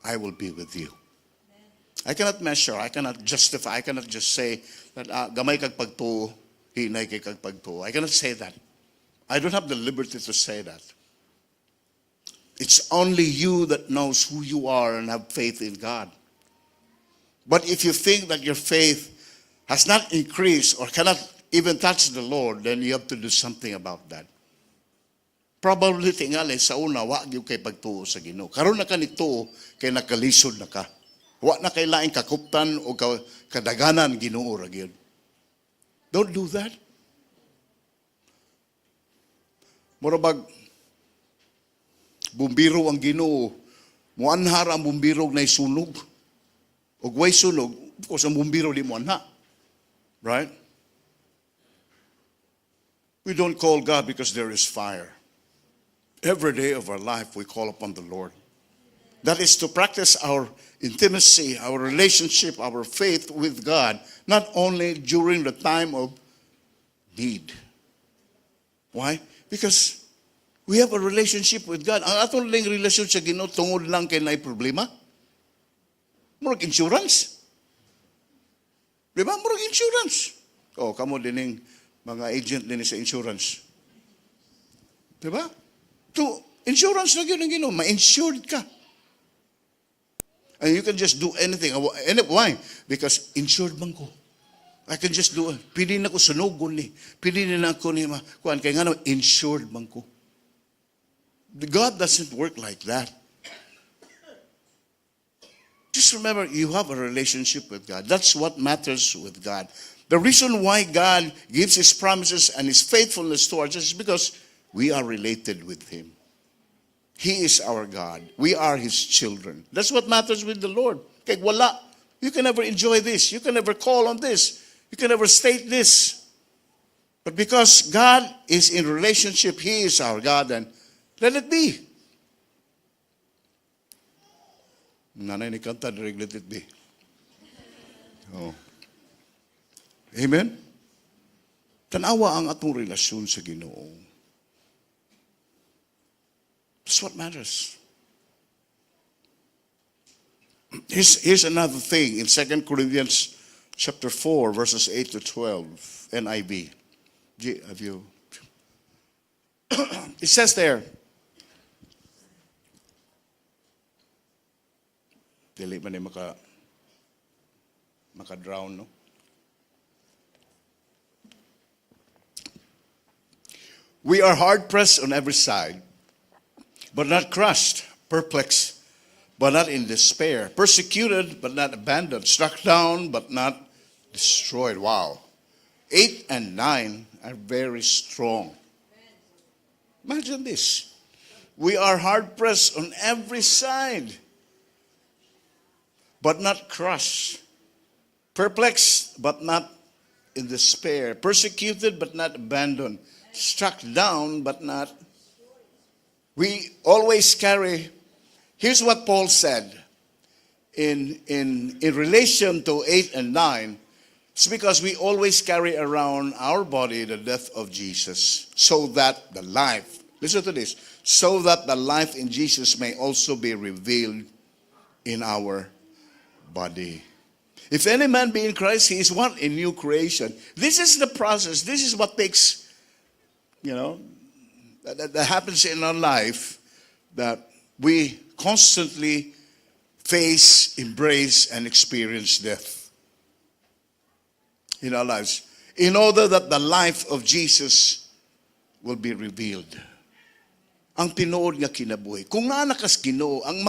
I will be with you. I cannot measure, I cannot justify, I cannot just say that gamay kag pagtuo, hinay kay kag pagtuo. I cannot say that. I don't have the liberty to say that. It's only you that knows who you are and have faith in God. But if you think that your faith has not increased or cannot even touch the Lord, then you have to do something about that. Probably tingali sa una, wa gyud kay pagtuo sa Ginoo. Karon na ka nituo kay nakalisod na ka. Wa na kay laing kakuptan o kadaganan Ginoo ra gyud. Don't do that. Murabag bumbiro ang Ginoo. Muanhar ang bumbiro na sunog. Og way sunog, of course ang bumbiro di muanha. Right? We don't call God because there is fire. Every day of our life we call upon the Lord. That is to practice our intimacy, our relationship, our faith with God, not only during the time of need. Why? Because we have a relationship with God. Ang atong lang relasyon sa Ginoo tungod lang kay naay problema. Murag insurance. Di ba? Murag insurance. Oh, kamo dining mga agent din sa insurance. Di ba? To insurance na yun ang Ginoo, ma-insured ka. And you can just do anything. And why? Because insured man ko. I can just do it. Pili na ko sunugon ni. Pili na ako ni kuan kay ngano insured man ko. God doesn't work like that. Just remember, you have a relationship with God. That's what matters with God. The reason why God gives His promises and His faithfulness towards us is because we are related with Him. He is our God. We are His children. That's what matters with the Lord. Kaya wala. You can never enjoy this. You can never call on this. You can never state this. But because God is in relationship, He is our God, and let it be. Nanay ni kanta, let it be. Oh. Amen? Tanawa ang atong relasyon sa Ginoo. That's what matters. Here's another thing in 2 Corinthians chapter 4, verses 8 to 12, NIV. Have you? It says there, dili man ni maka-drown, no? We are hard-pressed on every side, but not crushed, perplexed, but not in despair, persecuted, but not abandoned, struck down, but not destroyed. Wow. 8 and 9 are very strong. Imagine this. We are hard-pressed on every side, but not crushed, perplexed, but not in despair, persecuted, but not abandoned, struck down, but not. We always carry. Here's what Paul said in relation to 8 and 9. It's because we always carry around our body the death of Jesus, so that the life, listen to this, so that the life in Jesus may also be revealed in our body. If any man be in Christ, he is what? A new creation. This is the process. This is what takes, that happens in our life, that we constantly face, embrace, and experience death in our lives, in order that the life of Jesus will be revealed. Ang tinuod nga kinabuhi. Kung naanakas Ginoo, ang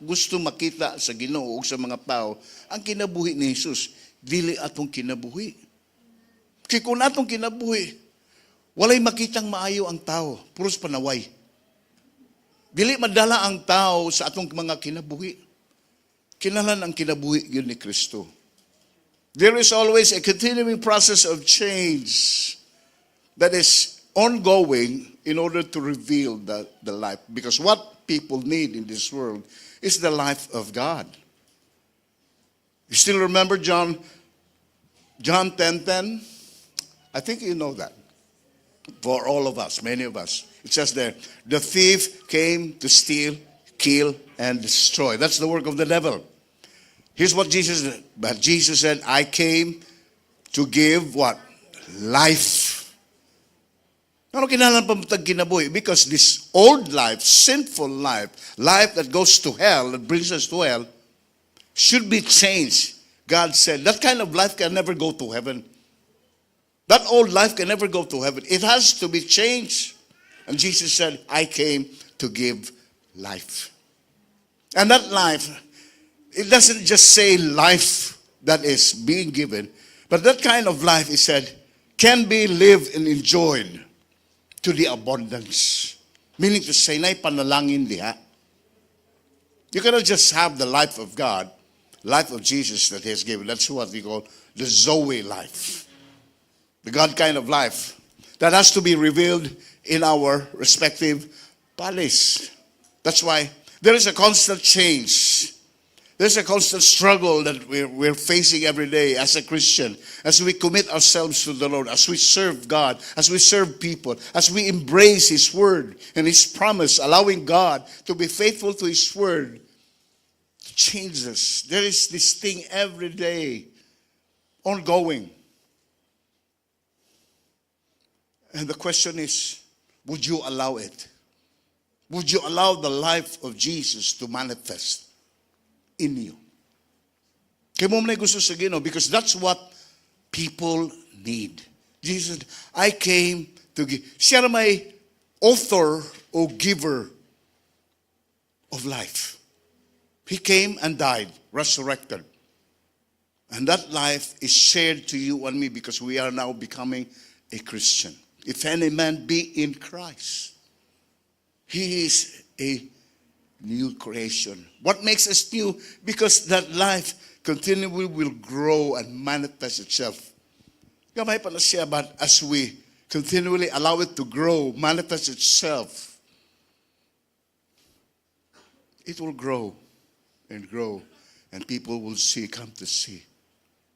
gusto makita sa Ginoo o sa mga tao, ang kinabuhi ni Jesus, dili atong kinabuhi. Kaya kung atong kinabuhi, walay makitang maayo ang tao, puros panaway. Dili madala ang tao sa atong mga kinabuhi. Kinalan ang kinabuhi yun ni Kristo. There is always a continuing process of change that is ongoing in order to reveal the life. Because what people need in this world is the life of God. You still remember John 10:10? I think you know that. For all of us, many of us. It says there, the thief came to steal, kill, and destroy. That's the work of the devil. Here's what Jesus said. But Jesus said, I came to give what? Life. Ano kinalan pamatag kinabuhi? Because this old life, sinful life, life that goes to hell, that brings us to hell, should be changed. God said, that kind of life can never go to heaven. That old life can never go to heaven. It has to be changed. And Jesus said, I came to give life. And that life, it doesn't just say life that is being given, but that kind of life, he said, can be lived and enjoyed to the abundance. Meaning to say, nay panalangin diha. You cannot just have the life of God, life of Jesus that He has given. That's what we call the Zoe life. The God kind of life that has to be revealed in our respective bodies. That's why There is a constant change. There's a constant struggle that we're facing every day as a Christian, as we commit ourselves to the Lord, as we serve God, as we serve people, as we embrace His Word and His promise, allowing God to be faithful to His Word to change us. There is this thing every day, ongoing. And the question is, would you allow it? Would you allow the life of Jesus to manifest in you? Kaya mo man gusto sa Ginoo, because that's what people need. Jesus, I came to give. Siya na may author o giver of life. He came and died, resurrected. And that life is shared to you and me because we are now becoming a Christian. If any man be in Christ, he is a new creation. What makes us new? Because that life continually will grow and manifest itself. Gamay pa na siya, but as we continually allow it to grow, manifest itself, it will grow and grow, and people will see, come to see,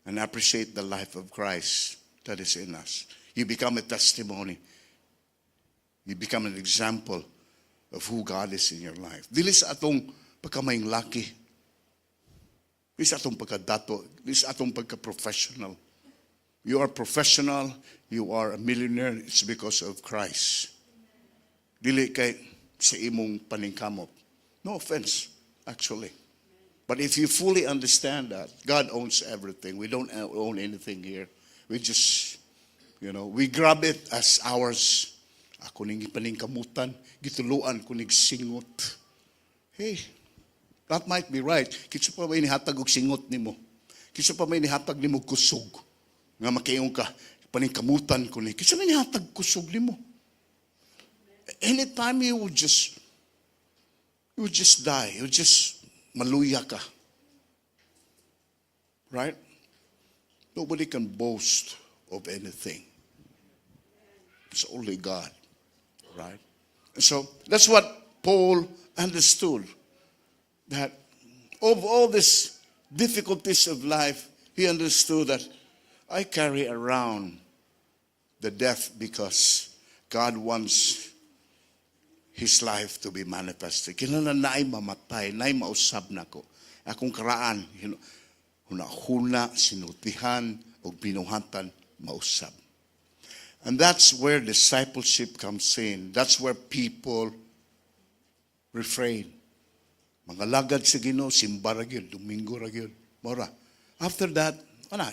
and appreciate the life of Christ that is in us. You become a testimony. You become an example of who God is in your life. Dili sa atong pagkamayng laki. Dili sa atong pagkadato. Dili sa atong pagka-professional. You are professional. You are a millionaire. It's because of Christ. Dili kay sa imong paningkamot. No offense, actually. But if you fully understand that, God owns everything. We don't own anything here. We just, we grab it as ours. Ako ning ipaningkamutan, gituluan ko ning singot. Hey, that might be right. Kitsa pa may nihatag og singot nimo. Kitsa pa may nihatag nimo kusog. Nga makayong ka, paningkamutan ko ni. Kitsa may nihatag kusog nimo. Anytime you would just die. You would just maluya ka. Right? Nobody can boast of anything. It's only God. Right? And so that's what Paul understood. That of all these difficulties of life, he understood that I carry around the death because God wants His life to be manifested. Kinahanglan naay mamatay, naay mausab nako. Akong karaan, huna-huna, sinultihan, o binuhatan, mausab. And that's where discipleship comes in. That's where people refrain. Mga lagad sa Ginoo, simba ra gyud, Domingo ra gyud. Mora. After that,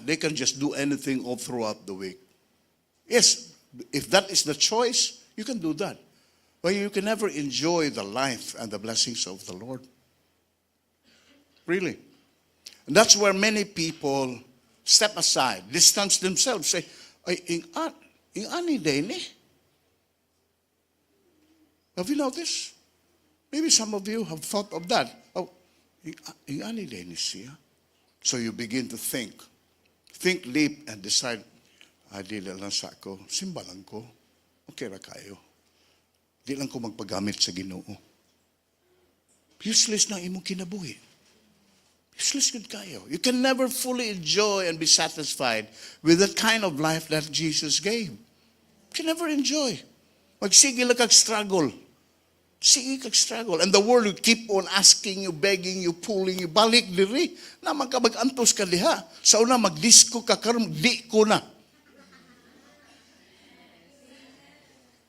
they can just do anything all throughout the week. Yes, if that is the choice, you can do that. But you can never enjoy the life and the blessings of the Lord. Really. And that's where many people step aside, distance themselves, say, ay, ani day ni. Have you noticed? Maybe some of you have thought of that. Oh, ani day ni siya. So you begin to think deep and decide, dili lang sa ako, simba lang ko, okay ra kayo. Di lang ko magpagamit sa Ginoo. Useless na imong kinabuhi. Useless good kayo. You can never fully enjoy and be satisfied with that kind of life that Jesus gave. You can never enjoy. Magsige lang kag-struggle. Sige kag-struggle. And the world will keep on asking you, begging you, pulling you, balik diri. Naman ka mag-antos ka diha. Sa una, mag-disco ka karon, di ko na.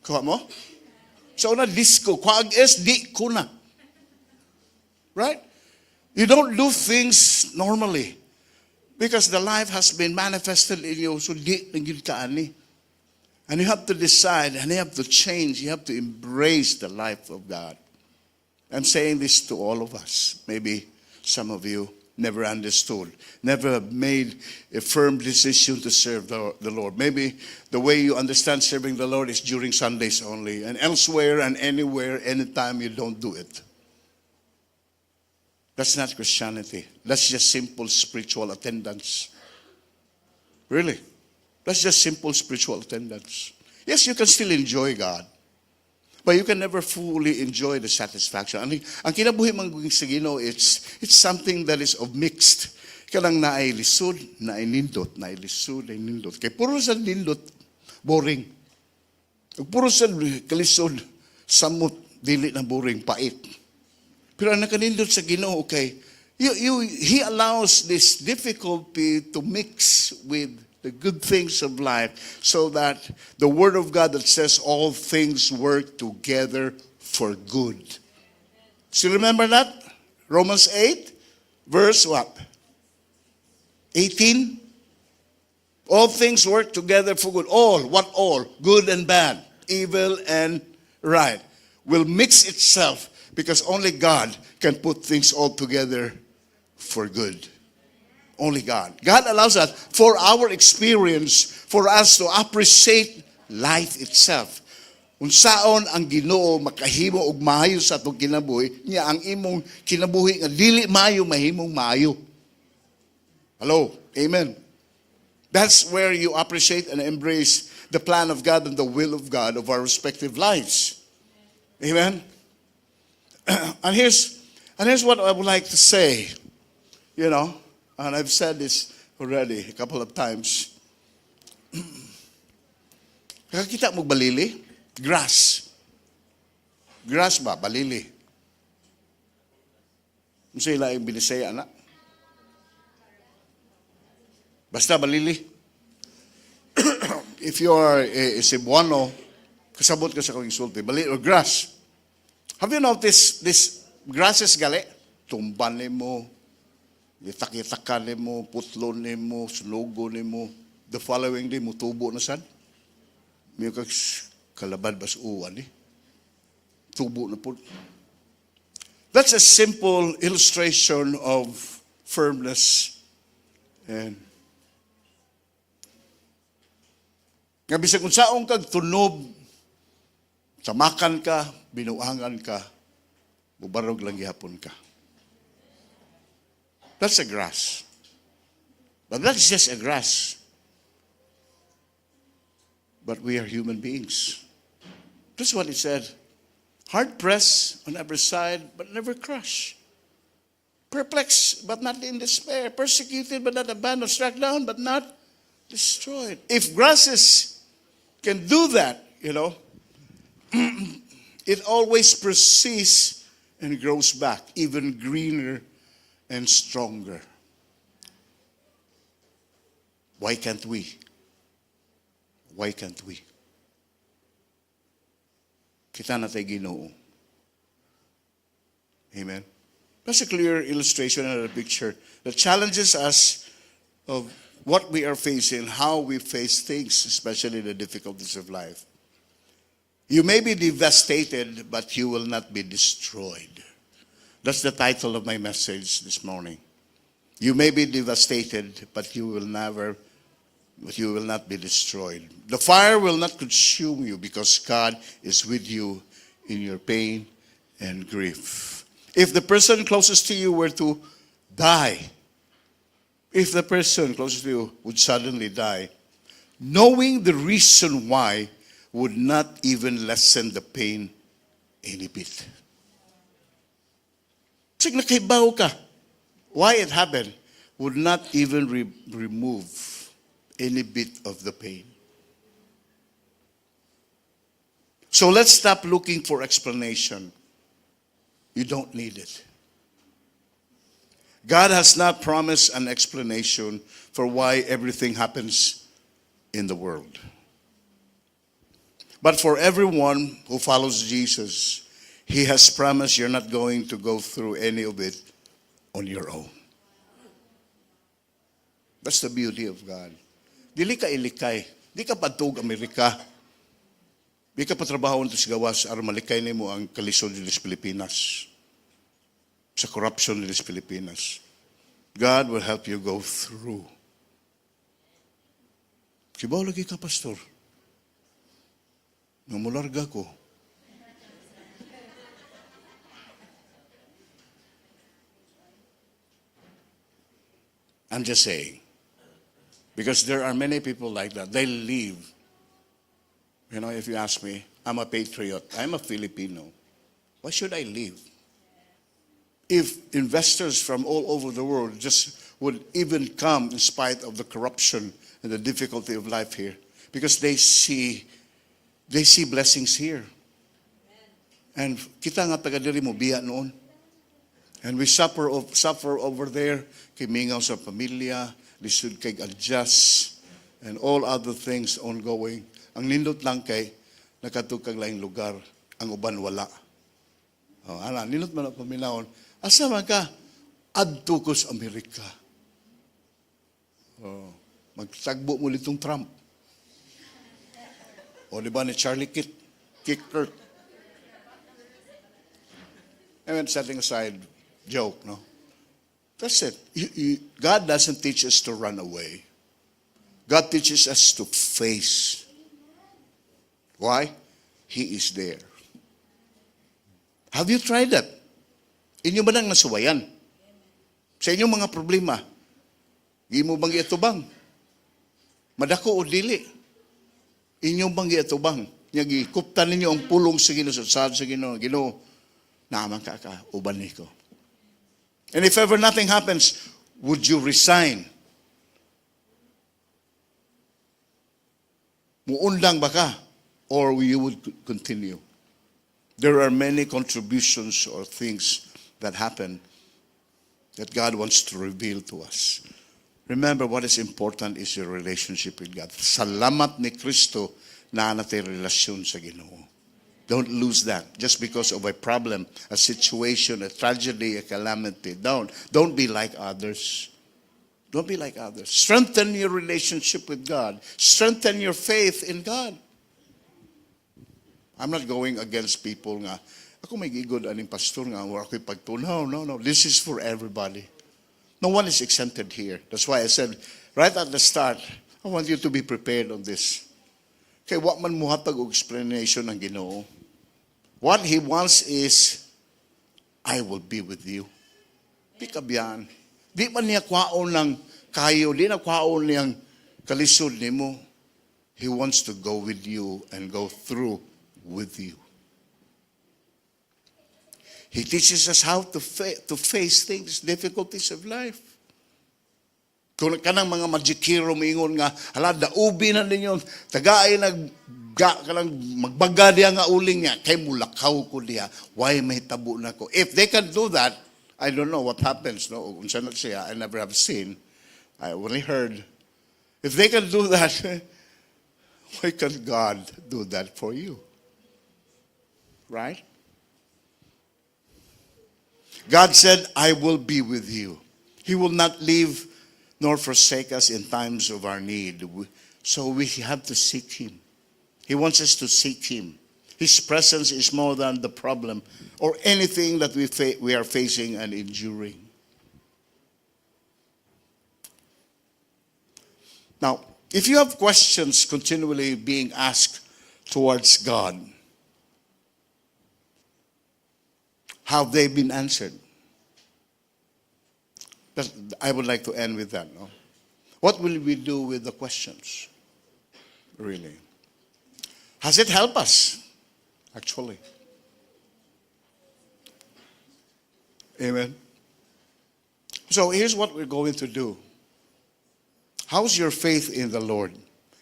Kuha mo? Sa una, disco. Kuha ag-es, di ko na. Right? You don't do things normally because the life has been manifested in you. So di naging ka ani. And you have to decide and you have to change. You have to embrace the life of God. I'm saying this to all of us. Maybe some of you never understood, never made a firm decision to serve the Lord. Maybe the way you understand serving the Lord is during Sundays only, and elsewhere and anywhere, anytime you don't do it. That's not Christianity. That's just simple spiritual attendance. Really. That's just simple spiritual attendance. Yes, you can still enjoy God. but you can never fully enjoy the satisfaction. Ang kinabuhi man sa Ginoo, it's something that is of mixed. Kanang naay lisod, naay nindot, naay lisod, naay nindot. Kay puro sa nindot, boring. Ug puro sa kalisod, samot, dili na boring, pait. Pero ang nakanindot sa Ginoo, okay, He allows this difficulty to mix with the good things of life so that the Word of God that says all things work together for good. So remember that? Romans 8, verse what? 18? All things work together for good. All, what all? Good and bad, evil and right, will mix itself because only God can put things all together for good. Only God. God allows us for our experience, for us to appreciate life itself. Unsaon ang Ginoo makahimo og maayo sa atong kinabuhi, niya ang imong kinabuhi nga dili maayo mahimong maayo. Hello. Amen. That's where you appreciate and embrace the plan of God and the will of God of our respective lives. Amen. And here's what I would like to say. You know, and I've said this already a couple of times. Nakakita mo balili? Grass. Grass ba? Balili. Ano sila yung binisaya, anak? Basta balili. If you are a Cebuano, kasabot ka sa kong insulti, balili or grass. Have you noticed this grasses gali? Tumban mo, itak-itakan mo, putlon mo, sunugo mo. The following day, mutubo na sad. May kalabad bas uwan Tubo na po. That's a simple illustration of firmness. And nga bisag kung saong kag tunob, samakan ka, binuangan ka, bubarog lang gihapon ka. That's a grass. But that's just a grass. But we are human beings. That's what it said. Hard pressed on every side, but never crushed. Perplexed, but not in despair. Persecuted, but not abandoned. Struck down, but not destroyed. If grasses can do that, you know, it always persists and grows back, even greener and stronger. Why can't we? Why can't we? Kita na tayo Ginoo. Amen. That's a clear illustration and a picture that challenges us of what we are facing, how we face things, especially the difficulties of life. You may be devastated, but you will not be destroyed. That's the title of my message this morning. You may be devastated, but you will not be destroyed. The fire will not consume you because God is with you in your pain and grief. If the person closest to you were to die, if the person closest to you would suddenly die, knowing the reason why would not even lessen the pain any bit. Kasi nakaibaw ka. Why it happened would not even remove any bit of the pain. So let's stop looking for explanation. You don't need it. God has not promised an explanation for why everything happens in the world. But for everyone who follows Jesus, He has promised you're not going to go through any of it on your own. That's the beauty of God. Dili ka ilikay. Di ka padtog Amerika. Di ka patrabaho nito sa gawas aron malikay nimo ang kalisod sa Pilipinas. Sa corruption sa Pilipinas. God will help you go through. Kibaw lagi ka, pastor. Namularga ko. I'm just saying. Because there are many people like that. They live You know, if you ask me, I'm a patriot. I'm a Filipino. Why should I leave? If investors from all over the world just would even come in spite of the corruption and the difficulty of life here, because they see blessings here. And kita nga taga diri mo biya noon. And we suffer over there, kay mingaw sa pamilya, lisod kay adjust, and all other things ongoing. Ang nindot lang kay nakatug kag laing lugar, ang uban wala. Oh, ana, nindot man ang paminawon. Asa man ka? Adto ko sa Amerika. Oh, magsagbo mo litong Trump. O di ba ni Charlie Kirk? I mean, setting aside joke, no? That's it. God doesn't teach us to run away. God teaches us to face. Why? He is there. Have you tried that? Inyo ba nang nasuwayan? Sa inyong mga problema, di mo bang iatubang? Madako o dili? Inyong bang iatubang? Kuptan ninyo ang pulong sa Ginoo, sa Ginoo, naman ka, uban niko. And if ever nothing happens, would you resign? Muundang ba ka? Or you would continue? There are many contributions or things that happen that God wants to reveal to us. Remember, what is important is your relationship with God. Salamat ni Kristo na natay relasyon sa Ginoo. Don't lose that just because of a problem, a situation, a tragedy, a calamity. Don't be like others. Don't be like others. Strengthen your relationship with God. Strengthen your faith in God. I'm not going against people nga, ako may gigod aning pastor nga, or ako'y pagtunaw. No. This is for everybody. No one is exempted here. That's why I said, right at the start, I want you to be prepared on this. Kaya wa man muhatag og explanation ng Ginoo. What He wants is, I will be with you. Di kabyan. Di man niya kwaon ng kayo, di na kwaon niyang kalisod nimo. He wants to go with you and go through with you. He teaches us how to face things, difficulties of life. Kung kanang mga magikiro mingon nga, hala, daubi na ninyo, tagaay kanang magbaga diya nga uling niya, kay mulakaw ko diya, why may tabo na ko. If they can do that, I don't know what happens, no? Unsa na siya, I never have seen. I only heard. If they can do that, why can't God do that for you? Right? God said, I will be with you. He will not leave nor forsake us in times of our need. So we have to seek Him. He wants us to seek Him. His presence is more than the problem or anything that we are facing and enduring. Now, if you have questions continually being asked towards God, have they been answered? I would like to end with that. No? What will we do with the questions? Really? Has it helped us? Actually. Amen. So here's what we're going to do. How's your faith in the Lord?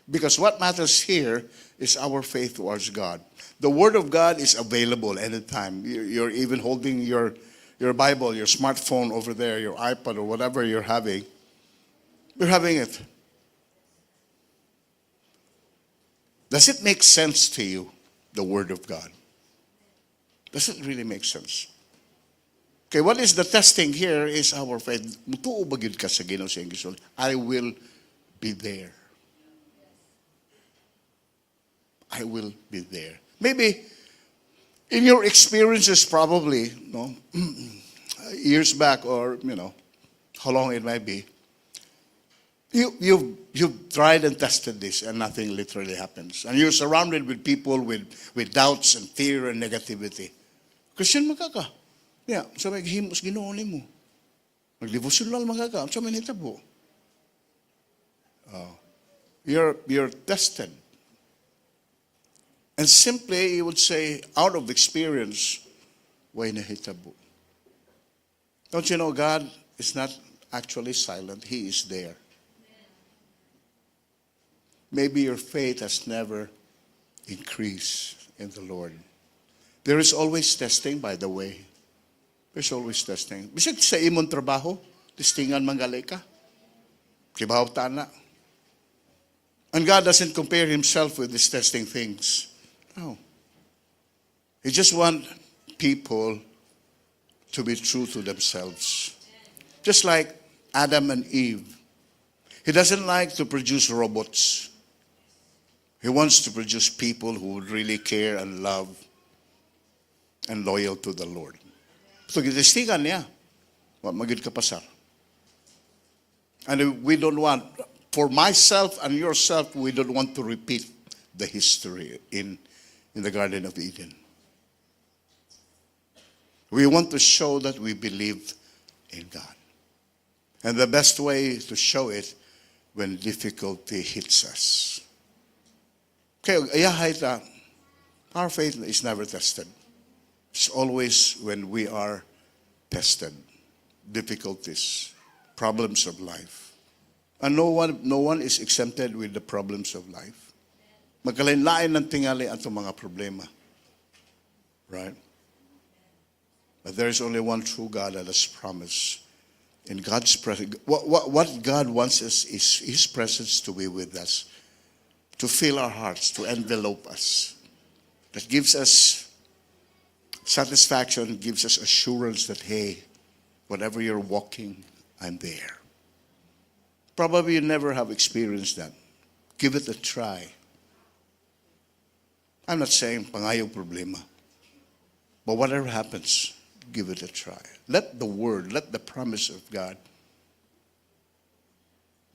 Because what matters here is our faith towards God. The Word of God is available anytime. You're even holding your Bible, your smartphone over there, your iPad, or whatever you're having. You're having it. Does it make sense to you, the Word of God? Does it really make sense? Okay, what is the testing here is our faith. Mutuo ba gyud ka sa Ginoo sa English? I will be there. I will be there. Maybe in your experiences, probably, no, years back, or how long it might be, you've tried and tested this, and nothing literally happens, and you're surrounded with people with doubts and fear and negativity. Christian magkaka, yeah, sa maghimos Ginoo nimo, magdevotional magkaka, sa manitabo. You're tested. And simply, he would say, out of experience, way nahitabo. Don't you know God is not actually silent? He is there. Maybe your faith has never increased in the Lord. There is always testing, by the way. There's always testing. Bisag sa imong trabaho, testingan manggalay ka. Kibaw tana. And God doesn't compare himself with these testing things. No. He just wants people to be true to themselves. Just like Adam and Eve. He doesn't like to produce robots. He wants to produce people who would really care and love and loyal to the Lord. So gitestigan niya. Wa magid ka pasar. And we don't want, for myself and yourself, we don't want to repeat the history in the Garden of Eden. We want to show that we believe in God. And the best way to show it when difficulty hits us. Okay, ayahay our faith is never tested. It's always when we are tested. Difficulties, problems of life. And no one is exempted with the problems of life. Magkalain-lain ng tingali ang mga problema. Right? But there is only one true God that has promised. In God's presence, what God wants is His presence to be with us, to fill our hearts, to envelope us. That gives us satisfaction, gives us assurance that, hey, whatever you're walking, I'm there. Probably you never have experienced that. Give it a try. I'm not saying pangayong problema. But whatever happens, give it a try. Let the word, let the promise of God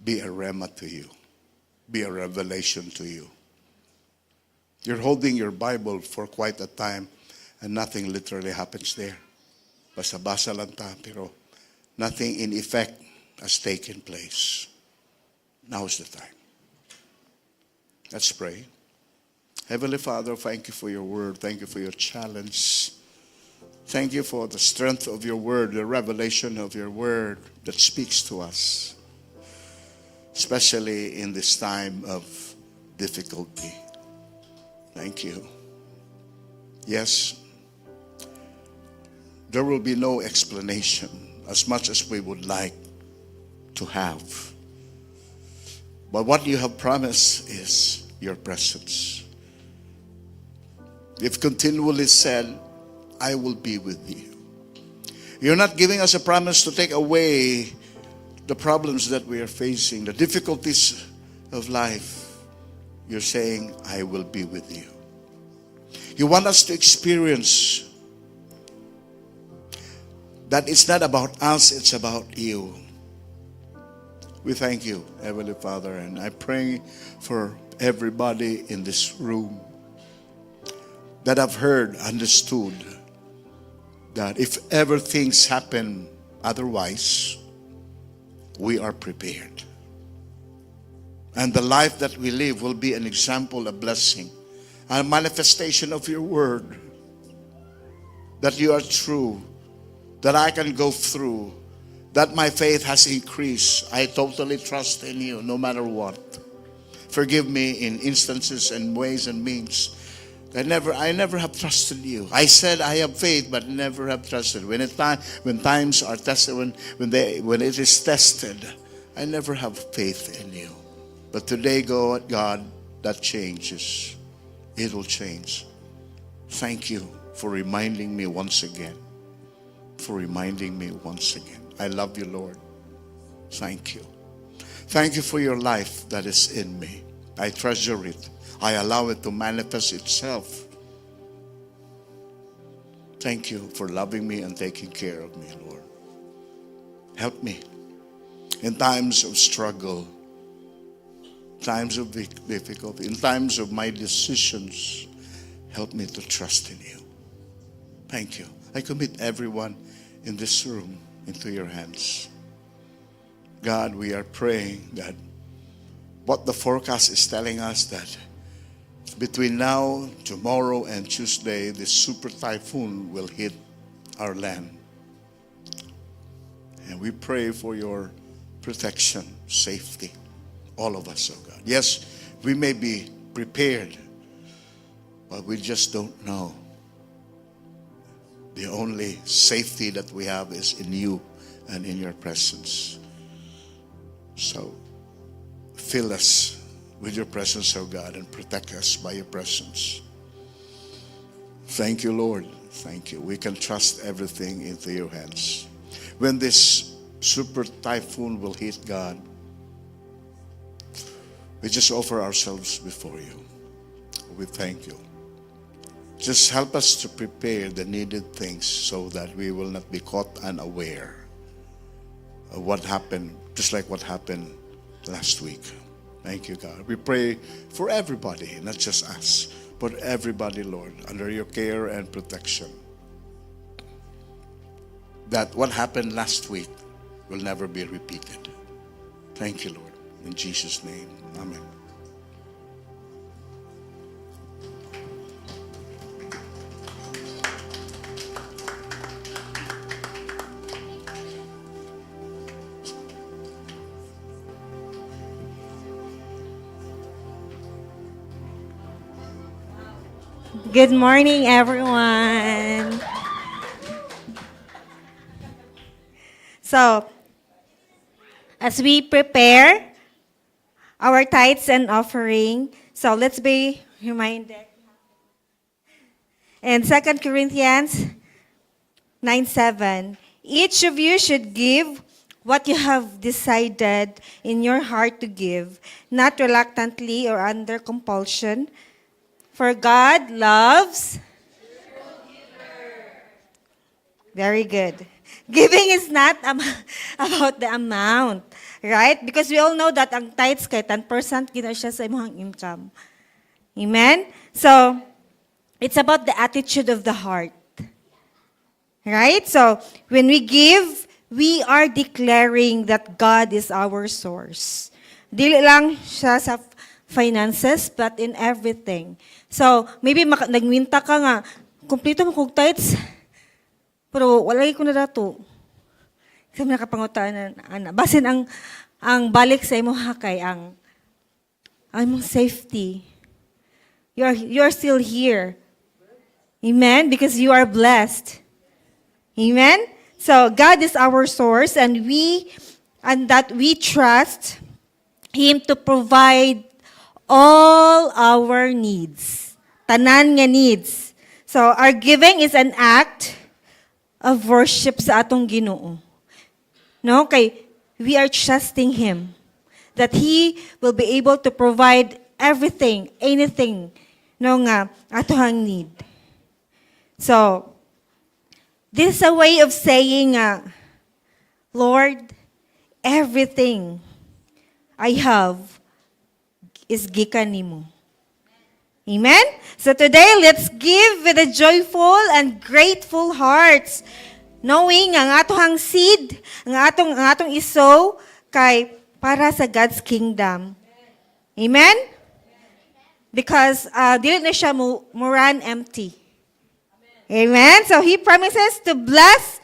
be a rhema to you, be a revelation to you. You're holding your Bible for quite a time and nothing literally happens there. Basa-basa lang ta, pero nothing in effect has taken place. Now's the time. Let's pray. Heavenly Father, thank you for your word. Thank you for your challenge. Thank you for the strength of your word, the revelation of your word that speaks to us, especially in this time of difficulty. Thank you. Yes, there will be no explanation as much as we would like to have. But what you have promised is your presence. You've continually said, I will be with you. You're not giving us a promise to take away the problems that we are facing, the difficulties of life. You're saying, I will be with you. You want us to experience that it's not about us, it's about you. We thank you, Heavenly Father, and I pray for everybody in this room that have heard, understood, that if ever things happen otherwise, we are prepared. And the life that we live will be an example, a blessing, a manifestation of your word, that you are true, that I can go through, that my faith has increased. I totally trust in you no matter what. Forgive me in instances and ways and means I never have trusted you. I said I have faith, but never have trusted. When times are tested, when it is tested, I never have faith in you. But today, God, that changes. It will change. Thank you for reminding me once again. I love you, Lord. Thank you. Thank you for your life that is in me. I treasure it. I allow it to manifest itself. Thank you for loving me and taking care of me, Lord. Help me in times of struggle, times of difficulty, in times of my decisions. Help me to trust in you. Thank you. I commit everyone in this room into your hands. God, we are praying that what the forecast is telling us, that between now, tomorrow, and Tuesday, this super typhoon will hit our land. And we pray for your protection, safety, all of us, oh God. Yes, we may be prepared, but we just don't know. The only safety that we have is in you and in your presence. So, fill us with your presence, oh God, and protect us by your presence. Thank you, Lord. Thank you. We can trust everything into your hands. When this super typhoon will hit, God, we just offer ourselves before you. We thank you. Just help us to prepare the needed things so that we will not be caught unaware of what happened, just like what happened last week. Thank you, God. We pray for everybody, not just us, but everybody, Lord, under your care and protection. That what happened last week will never be repeated. Thank you, Lord. In Jesus' name, amen. Good morning, everyone. So, as we prepare our tithes and offering, so let's be reminded. In 2 Corinthians 9:7, each of you should give what you have decided in your heart to give, not reluctantly or under compulsion. For God loves. Very good. Giving is not about the amount, right? Because we all know that ang tithes kay 10% gina siya sa imong income. Amen? So, it's about the attitude of the heart. Right? So, when we give, we are declaring that God is our source. Dili lang siya sa finances, but in everything. So, maybe nagwinta ka nga, kumplito mo kong tithes, pero walay ko na dato. Kasi nakapangutaan na, basin ang balik sa imo hakay, ang imong safety. You're still here. Amen? Because you are blessed. Amen? So, God is our source, and that we trust Him to provide all our needs. Tanan nga needs. So, our giving is an act of worship sa atong Ginoo. No? Kay we are trusting Him that He will be able to provide everything, anything, no nga, atohang need. So, this is a way of saying, Lord, everything I have is gikan nimo. Amen? So today, let's give with a joyful and grateful hearts, knowing ang atohang seed, ang atong isow kay para sa God's kingdom. Amen? Because dili na siya mo run empty. Amen? So He promises to bless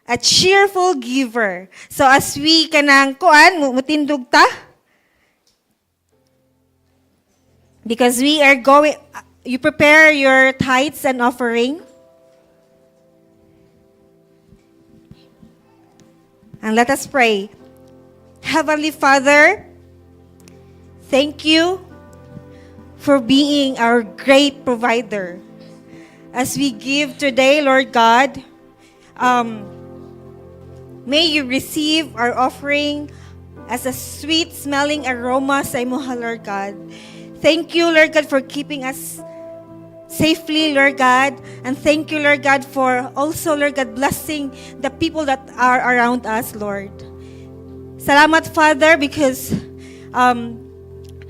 a cheerful giver. So as we kanang mutindog ta, because we are going, you prepare your tithes and offering. And let us pray. Heavenly Father, thank you for being our great provider. As we give today, Lord God, may you receive our offering as a sweet-smelling aroma sa imuha, Lord God. Thank you, Lord God, for keeping us safely, Lord God. And thank you, Lord God, for also, Lord God, blessing the people that are around us, Lord. Salamat, Father, because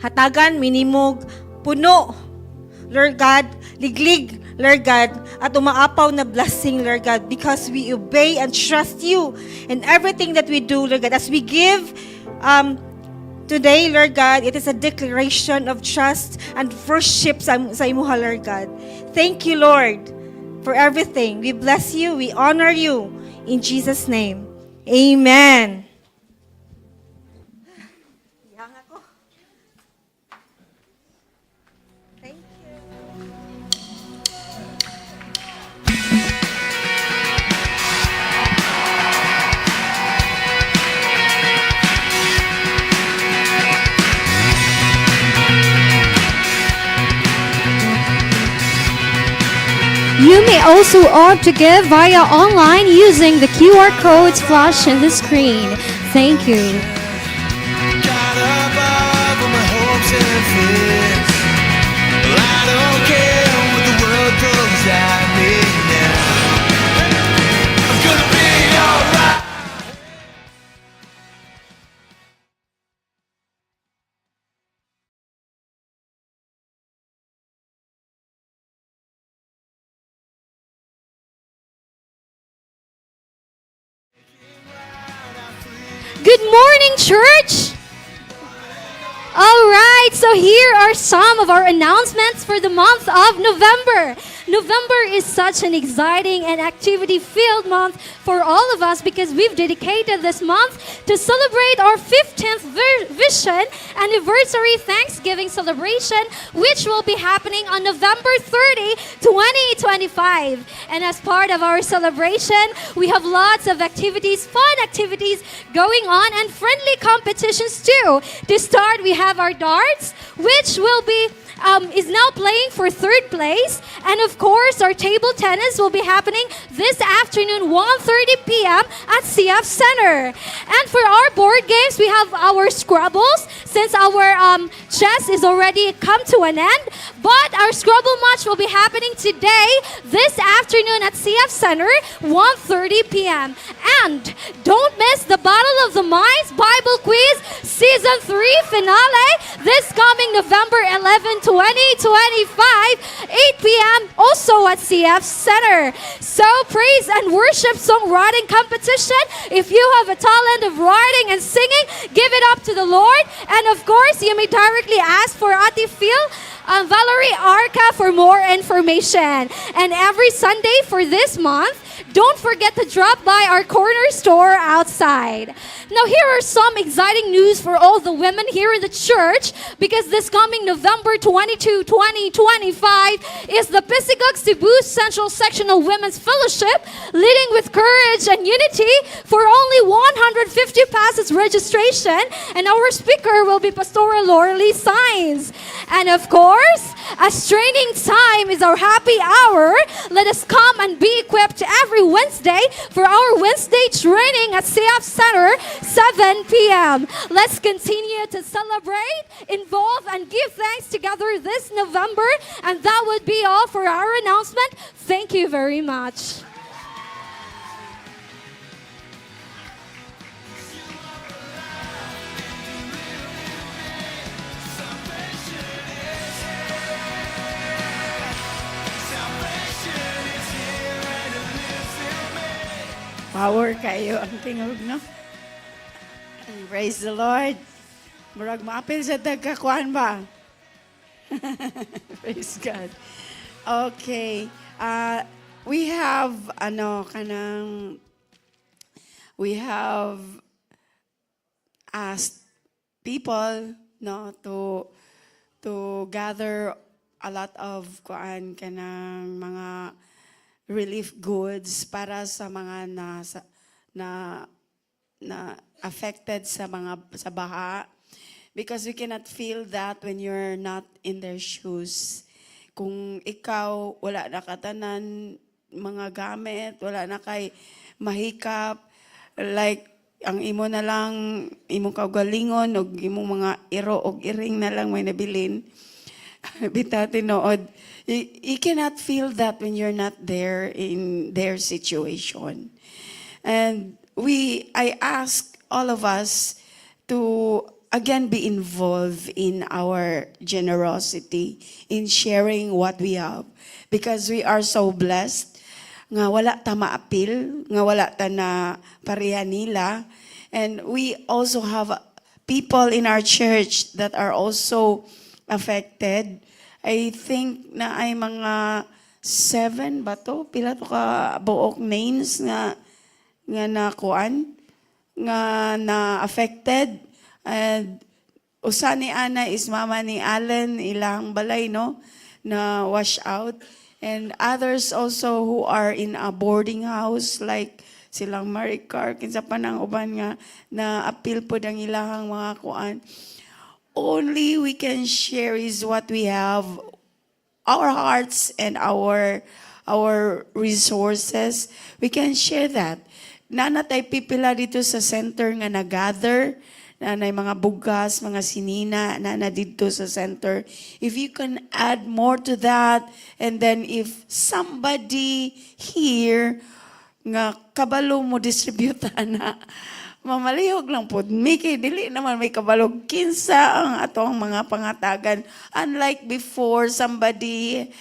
hatagan, minimog, puno, Lord God, liglig, Lord God, at umaapaw na blessing, Lord God, because we obey and trust you in everything that we do, Lord God. As we give Today, Lord God, it is a declaration of trust and worship sa imuha, Lord God. Thank you, Lord, for everything. We bless you. We honor you. In Jesus' name, amen. Thank you. You may also opt to give via online using the QR codes flashed on the screen. Thank you. God above all my hopes and fears. Well, I don't care what the world throws at me now. I'm gonna be alright. Good morning, church! All right, so here are some of our announcements for the month of November. November is such an exciting and activity-filled month for all of us because we've dedicated this month to celebrate our 15th Vision Anniversary Thanksgiving celebration, which will be happening on November 30, 2025. And as part of our celebration, we have lots of activities, fun activities going on, and friendly competitions too. To start, we have our darts, which will be is now playing for third place. And of course, our table tennis will be happening this afternoon, 1:30 p.m. at CF Center. And for our board games, we have our Scrabbles, since our chess is already come to an end. But our Scrabble match will be happening today, this afternoon at CF Center, 1:30 p.m. And don't miss the Battle of the Minds Bible Quiz Season 3 finale this coming November 11, 2025, 8 p.m. also at CF Center. So praise and worship songwriting competition. If you have a talent of writing and singing, give it up to the Lord. And of course, you may directly ask for Ate Phil, Valerie Arca for more information. And every Sunday for this month, don't forget to drop by our corner store outside. Now, here are some exciting news for all the women here in the church, because this coming November 22, 2025 is the Pisigog Cebu Central Sectional Women's Fellowship, leading with courage and unity for only 150 passes registration, and our speaker will be Pastora Loralee Sainz. And of course, as training time is our happy hour, let us come and be equipped every Wednesday for our Wednesday training at CF Center, 7 p.m. Let's continue to celebrate, involve, and give thanks together this November. And that would be all for our announcement. Thank you very much. Power kayo ang tingog, no? Praise the Lord. Murag maapil sa tagkakuan ba? Praise God. Okay. We have, we have asked people, no, to gather a lot of kanang mga relief goods para sa mga na affected sa baha, because we cannot feel that when you're not in their shoes. Kung ikaw wala na katanan mga gamit, wala na kay mahikap, like ang imo na lang imong kaugalingon og imong mga iro og iring na lang may nabilin. Bitaw tinuod. You cannot feel that when you're not there in their situation. And I ask all of us to again be involved in our generosity, in sharing what we have. Because we are so blessed nga wala ta maapil, nga wala ta na pareha nila. And we also have people in our church that are also affected. I think na ay mga 7 ba to? Pila to ka buok names nga nakuan, nga na affected. And usa ni Ana is mama ni Allen, ilang balay, no? Na wash out. And others also who are in a boarding house, like silang Maricar, kinsa pa nang uban nga na appeal po ang ilahang mga kuan. Only we can share is what we have, our hearts and our resources. We can share that. Nanatay pipila dito sa center nga na-gather, nanay mga bugas, mga sinina, na dito sa center. If you can add more to that, and then if somebody here nga kabalo mo distribute na, mamalihog lang po. Miki, dili naman may kabalog. Kinsa ang atong mga pangatagan. Unlike before, somebody,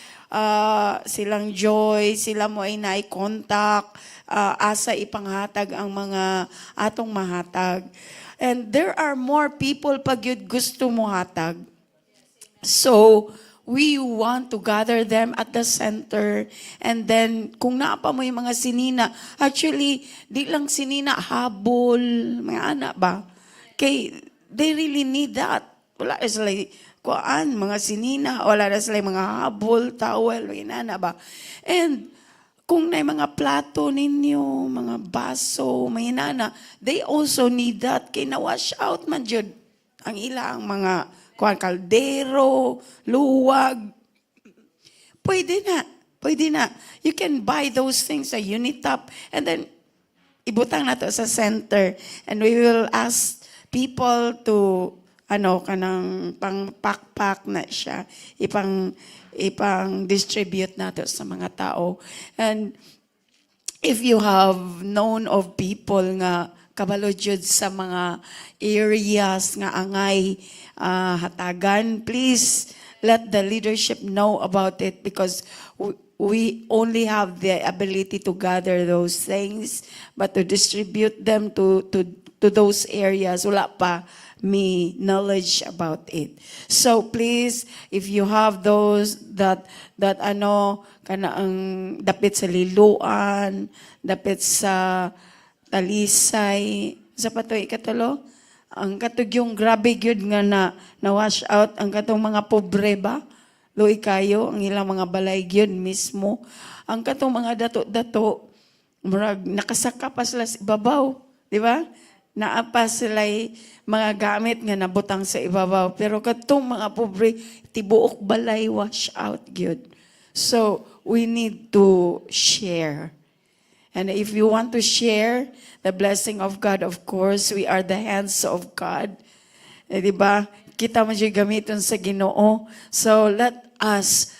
silang Joy, sila mo ay contact, asa ipanghatag ang mga atong mahatag. And there are more people pag yun gusto mo hatag. So, we want to gather them at the center. And then, kung naapa mo yung mga sinina, actually, di lang sinina, habol, mga anak ba? Kay, they really need that. Wala na sila, kuan, mga sinina, wala na sila mga habol, towel, mga anak ba? And, kung na mga plato ninyo, mga baso, mga inana, they also need that. Kay na-wash out man jud ang ilang mga kuan kaldero, luwag. Pwede na. You can buy those things sa Unitop and then ibutang na to sa center. And we will ask people to kanang pang-pack na siya, ipang-distribute na to sa mga tao. And if you have known of people nga kabalo jud sa mga areas nga angay hatagan, please let the leadership know about it because we only have the ability to gather those things, but to distribute them to those areas, wala pa me knowledge about it. So please, if you have those that kanaang dapit sa Liloan, dapit sa Talisay, sa patoy ikatulo, ang katugyong grabe gyud nga na wash out ang katong mga pobre ba? Luy kayo ang ilang mga balay gyud mismo. Ang katong mga dato-dato murag nakasaka pa sila sa ibabaw, di ba? Naapa sila mga gamit nga nabutang sa ibabaw. Pero katong mga pobre tibuok balay wash out gyud. So we need to share. And if you want to share the blessing of God, of course, we are the hands of God. Di ba? Kita mo siya gamiton sa Ginoo. So let us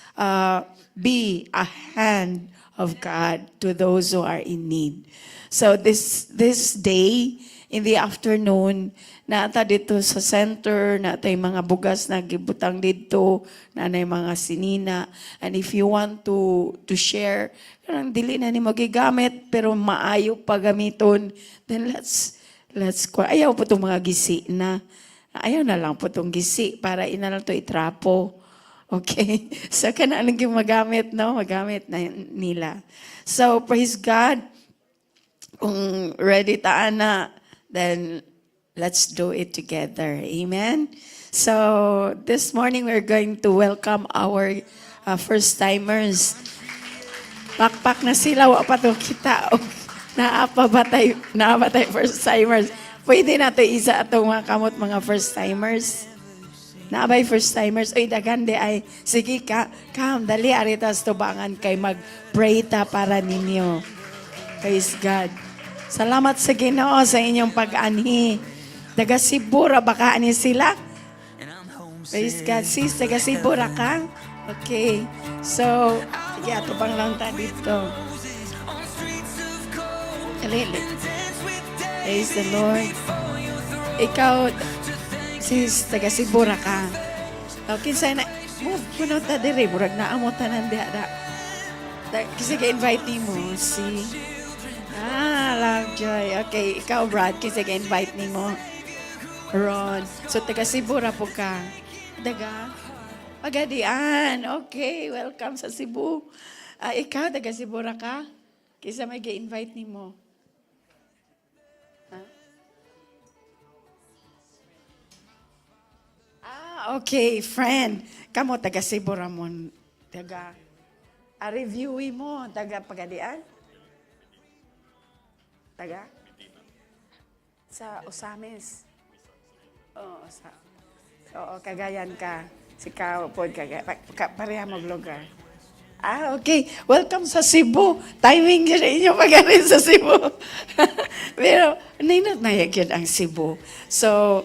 be a hand of God to those who are in need. So this day, in the afternoon, naata dito sa center, naata yung mga bugas na gibutang dito, naanay mga sinina. And if you want to share, karang dili na ni magigamit, pero maayo pa gamiton, then let's ayaw po itong mga gisi na. Ayaw na lang po itong gisi para inalang to itrapo. Okay? So, kanaan yung magamit, no? Magamit na nila. So, praise God. Kung ready taan na, then let's do it together. Amen? So, this morning we're going to welcome our first-timers. Pakpak na sila, wa pa to kita. Naapa ba tayo first-timers? Pwede na to isa atong mga kamot mga first-timers. Naabay first-timers. Oy, dagande ay, sige kam, dali, aritas tubangan kay mag-pray ta para ninyo. Praise God. Salamat sa Ginoo sa inyong pag-anhi. Taga Sibura, baka ani sila? Praise God. Sis, taga Sibura ka? Okay. So, sige, atubang lang ta dito. Alili. Praise the Lord. Ikaw, sis, taga Sibura ka. Okay, sana, move, puno ta dire, murag naamutan ng diara. Kasi ka-invite mo, si... Love Joy. Okay, ikaw, Brad, kasi ka-invite ni mo. Ron. So, taga Cebu ra po ka. Taga? Pagadian. Okay, welcome sa Cebu. Ikaw, taga Cebu ra ka? Kisa may gi-invite ni mo. Okay, friend. Kamo taga Cebu Ramon. Taga reviewi mo taga Pagadian? Taga sa Osamis. Oo, Cagayan ka. Si Kao po, pareha mo lugar. Okay. Welcome sa Cebu. Timing yun inyo pag-arin sa Cebu. Pero, ninot na yun ang Cebu. So,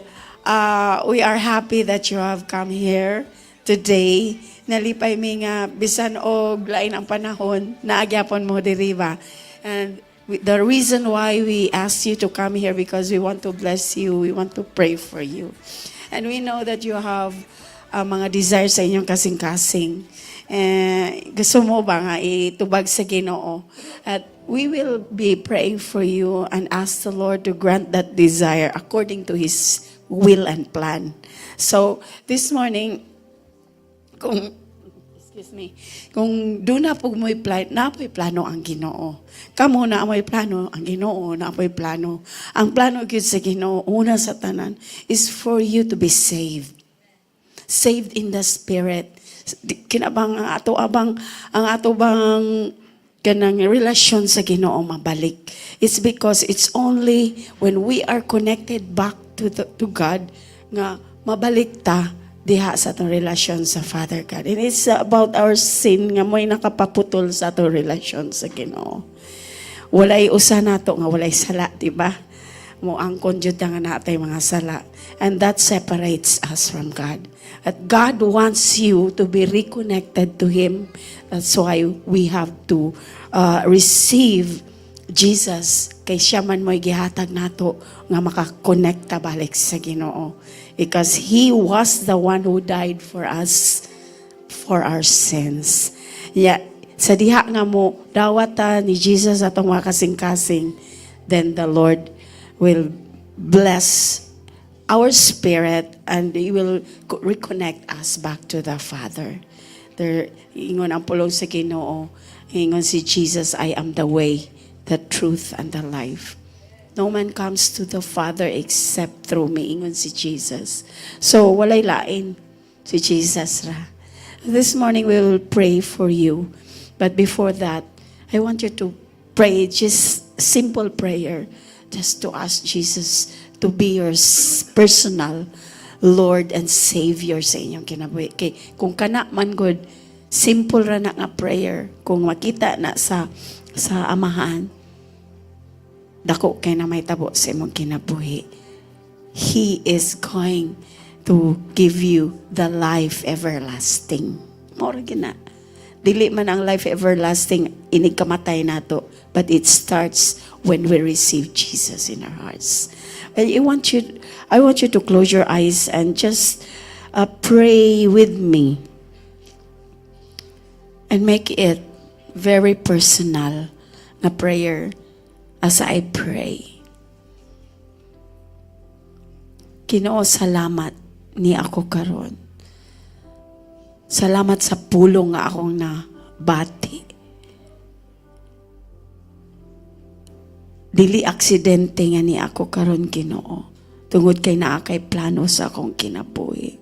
we are happy that you have come here today. Nalipay mi nga, bisan og lain ang panahon, naagyapon mo diriba. And the reason why we asked you to come here because we want to bless you, we want to pray for you. And we know that you have mga desires sa inyong kasing-kasing. Gusto mo ba nga itubag sa Ginoo? At we will be praying for you and ask the Lord to grant that desire according to His will and plan. So, this morning, kung doon na po mo'y napo'y plano ang Ginoo. Kamo na amoy plano, ang Ginoo na amoy plano. Ang plano gyud sa Ginoo, una sa tanan, is for you to be saved. Saved in the Spirit. Kinabang ang ato bang kanang relasyon sa Ginoo mabalik. It's because it's only when we are connected back to God nga mabalik ta diha sa atong relasyon sa Father God. And it's about our sin nga mo'y nakapaputol sa atong relasyon sa Ginoo. Walay usa nato nga walay sala, di ba? Mo ang konjud nga natay mga sala. And that separates us from God. At God wants you to be reconnected to Him. That's why we have to receive Jesus. Kay siya man mo'y gihatag nato nga makakonekta balik sa Ginoo. Because He was the one who died for us, for our sins. Yeah, sa diha nga mo, dawata ni Jesus atong mga kasing-kasing, then the Lord will bless our spirit and He will reconnect us back to the Father. Ingon ang pulong sa Ginoo, ingon si Jesus, I am the way, the truth, and the life. No man comes to the Father except through me, ingon si Jesus. So, walay lain si Jesus ra. This morning we will pray for you. But before that, I want you to pray just simple prayer, just to ask Jesus to be your personal Lord and Savior sa inyong kinabuhi. Kay kung kana man good, simple ra na nga prayer. Kung makita na sa amahan, dako kay na may tabo sa imong kinabuhi. He is going to give you the life everlasting. Mora gina. Dili man ang life everlasting inig kamatay nato, but it starts when we receive Jesus in our hearts. And I want you to close your eyes and just pray with me and make it very personal na prayer. As I pray, Ginoo, salamat ni ako karon. Salamat sa pulong nga akong nabati. Dili aksidente nga ni ako karon, Ginoo. Tungod kay naa kay plano sa akong kinabuhi.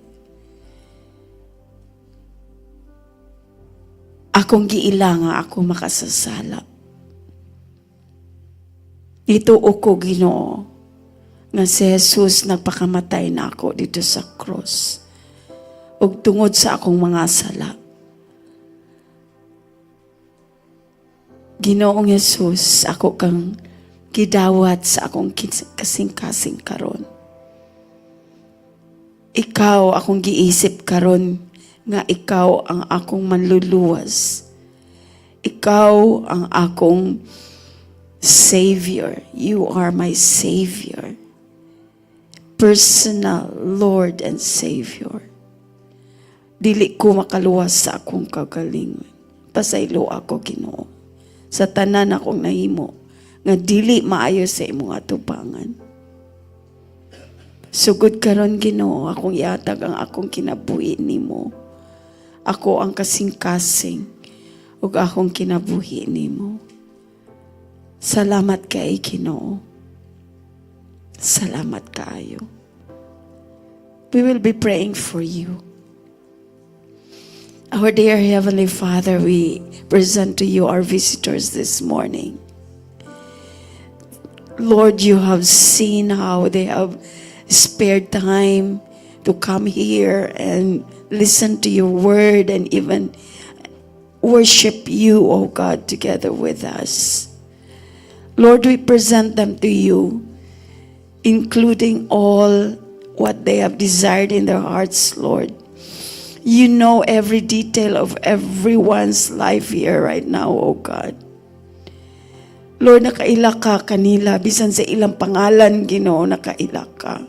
Akong giila nga ako makasasala. Dito ko, Ginoo, nga si Jesus nagpakamatay na ako dito sa cross. Ug tungod sa akong mga sala. Ginoong Jesus, ako kang gidawat sa akong kasing-kasing karon. Ikaw akong giisip karon nga ikaw ang akong manluluwas. Ikaw ang akong Savior. You are my Savior. Personal Lord and Savior. Dili ko makaluwas sa akong kagalingon. Pasaylo ako, Ginoo. Sa tanan akong nahimo, nga dili maayo sa imong atubangan. Sugod karon Ginoo, akong ihatag ang akong kinabuhi nimo. Ako ang kasing-kasing ug akong kinabuhi nimo. Salamat kay Ginoo. Salamat kaayo. We will be praying for you. Our dear Heavenly Father, we present to you our visitors this morning. Lord, you have seen how they have spared time to come here and listen to your word and even worship you, oh God, together with us. Lord, we present them to you, including all what they have desired in their hearts, Lord. You know every detail of everyone's life here right now, oh God. Lord, nakaila ka kanila, bisan sa ilang pangalan, Ginoo, nakaila ka.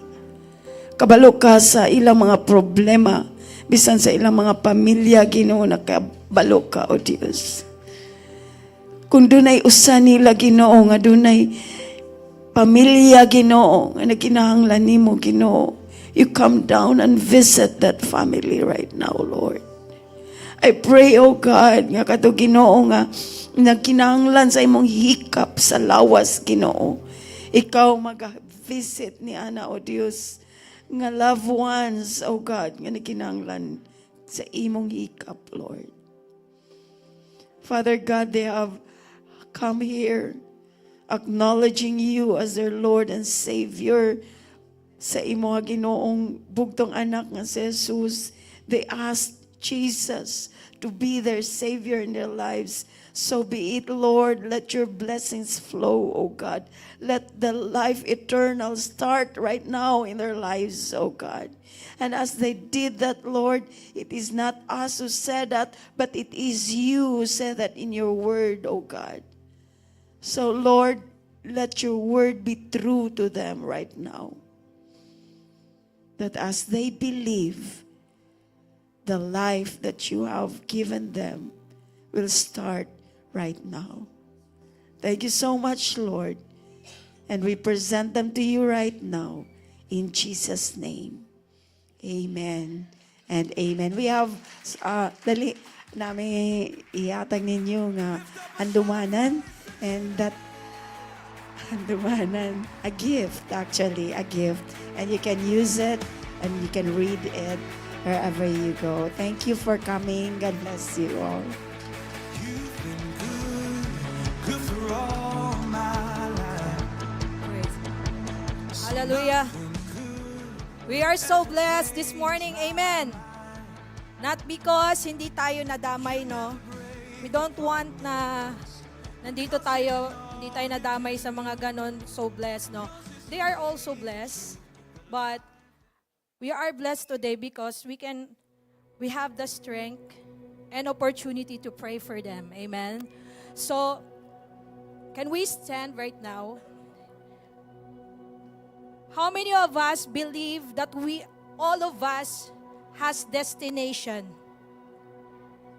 Kabalo ka sa ilang mga problema, bisan sa ilang mga pamilya, Ginoo, nakabalo ka, O Diyos. Kung dunay usa nila, Ginoo, nga dunay pamilya, Ginoo, nga naginahanglan nimo, Ginoo, you come down and visit that family right now, Lord. I pray, O God, nga kato, Ginoo, nga nagkinahanglan sa imong hikap sa lawas, Ginoo. Ikaw mag-visit ni Ana, O Diyos, nga loved ones, O God, nga nagkinahanglan sa imong hikap, Lord. Father God, they have come here acknowledging you as their Lord and Savior. Sa imo Ginoong bugtong anak nga si Jesus, they asked Jesus to be their Savior in their lives. So be it, Lord. Let your blessings flow, O God. Let the life eternal start right now in their lives, O God. And as they did that, Lord, it is not us who said that, but it is you who said that in your word, O God. So, Lord, let your word be true to them right now. That as they believe, the life that you have given them will start right now. Thank you so much, Lord. And we present them to you right now. In Jesus' name. Amen and amen. We have, dali namin iatag ninyo nga handumanan. And that handumanan, a gift actually, a gift. And you can use it and you can read it wherever you go. Thank you for coming. God bless you all. Good for all my life. Hallelujah. We are so blessed this morning. Amen. Not because hindi tayo nadamay, no? We don't want na nandito tayo, hindi tayo nadamay sa mga ganon, so blessed, no? They are also blessed, but we are blessed today because we have the strength and opportunity to pray for them. Amen. So, can we stand right now? How many of us believe that all of us has destination?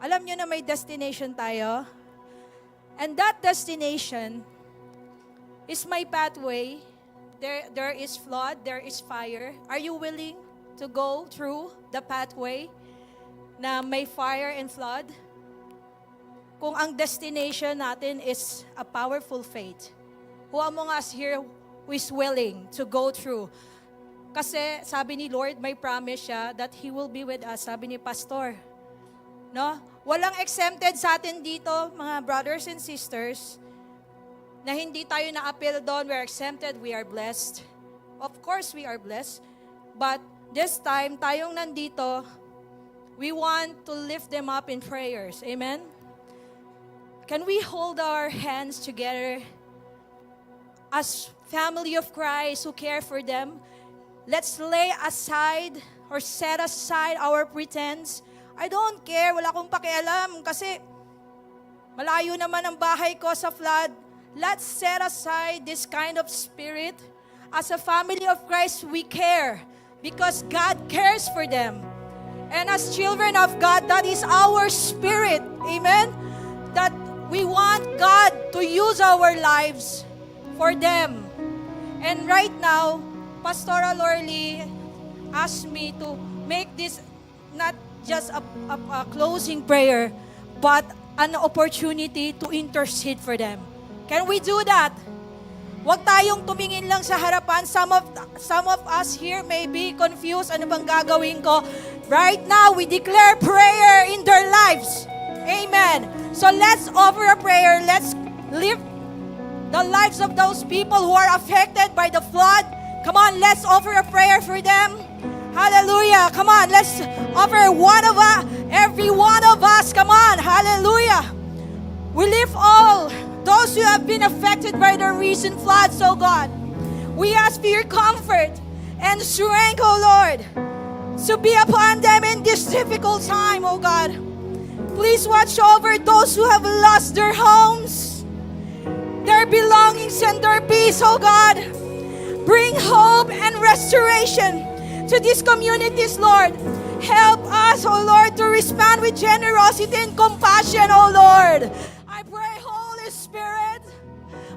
Alam nyo na may destination tayo? And that destination is my pathway. There is flood, there is fire. Are you willing to go through the pathway na may fire and flood? Kung ang destination natin is a powerful faith, who among us here who is willing to go through? Kasi sabi ni Lord, may promise siya that He will be with us. Sabi ni Pastor, no? Walang exempted sa atin dito, mga brothers and sisters, na hindi tayo na-appeal doon. We're exempted, we are blessed. Of course, we are blessed. But this time, tayong nandito, we want to lift them up in prayers. Amen? Can we hold our hands together as family of Christ who care for them? Let's lay aside or set aside our pretense. I don't care, wala akong pakialam kasi malayo naman ang bahay ko sa flood. Let's set aside this kind of spirit. As a family of Christ, we care because God cares for them. And as children of God, that is our spirit. Amen? That we want God to use our lives for them. And right now, Pastoral Orly asked me to make this not just a closing prayer, but an opportunity to intercede for them. Can we do that? Huwag tayong tumingin lang sa harapan. Some of us here may be confused. Ano bang gagawin ko? Right now, we declare prayer in their lives. Amen. So let's offer a prayer. Let's lift the lives of those people who are affected by the flood. Come on, let's offer a prayer for them. Hallelujah. Come on, let's offer every one of us. Come on, hallelujah. We lift all those who have been affected by the recent floods, oh God. We ask for your comfort and strength, oh Lord, to be upon them in this difficult time, oh God. Please watch over those who have lost their homes, their belongings, and their peace, oh God. Bring hope and restoration to these communities, Lord. Help us, oh Lord, to respond with generosity and compassion, oh Lord. I pray, Holy Spirit,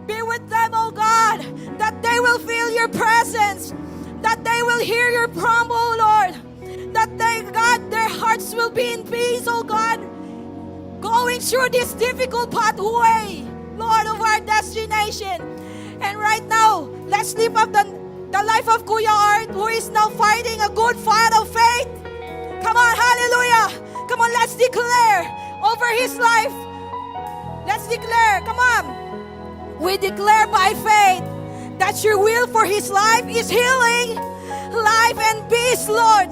be with them, oh God, that they will feel your presence, that they will hear your promise, oh Lord, that God, their hearts will be in peace, oh God, going through this difficult pathway, Lord, of our destination. And right now, let's lift up the life of Kuya Art, who is now fighting a good fight of faith. Come on, hallelujah. Come on, let's declare over his life. Let's declare, come on. We declare by faith that your will for his life is healing, life, and peace, Lord.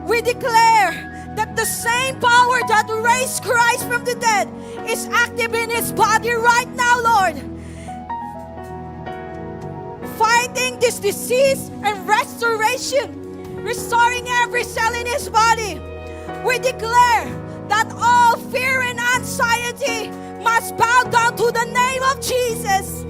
We declare that the same power that raised Christ from the dead is active in his body right now, Lord. Fighting this disease and restoration, restoring every cell in his body. We declare that all fear and anxiety must bow down to the name of Jesus,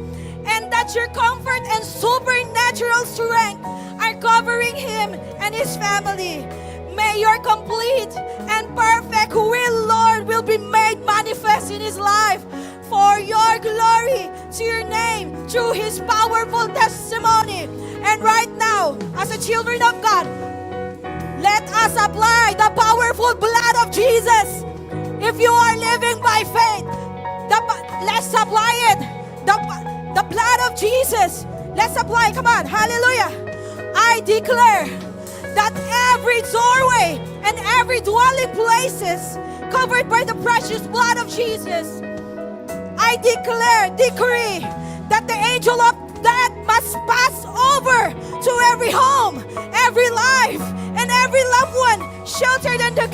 and that your comfort and supernatural strength are covering him and his family. May your complete and perfect will, Lord, will be made manifest in his life for your glory to your name through his powerful testimony. And right now, as a children of God, let us apply the powerful blood of Jesus. If you are living by faith, let's apply it. The blood of Jesus. Let's apply. Come on. Hallelujah. I declare that every doorway and every dwelling places covered by the precious blood of Jesus. I decree that the angel of death must pass over to every home, every life, and every loved one sheltered under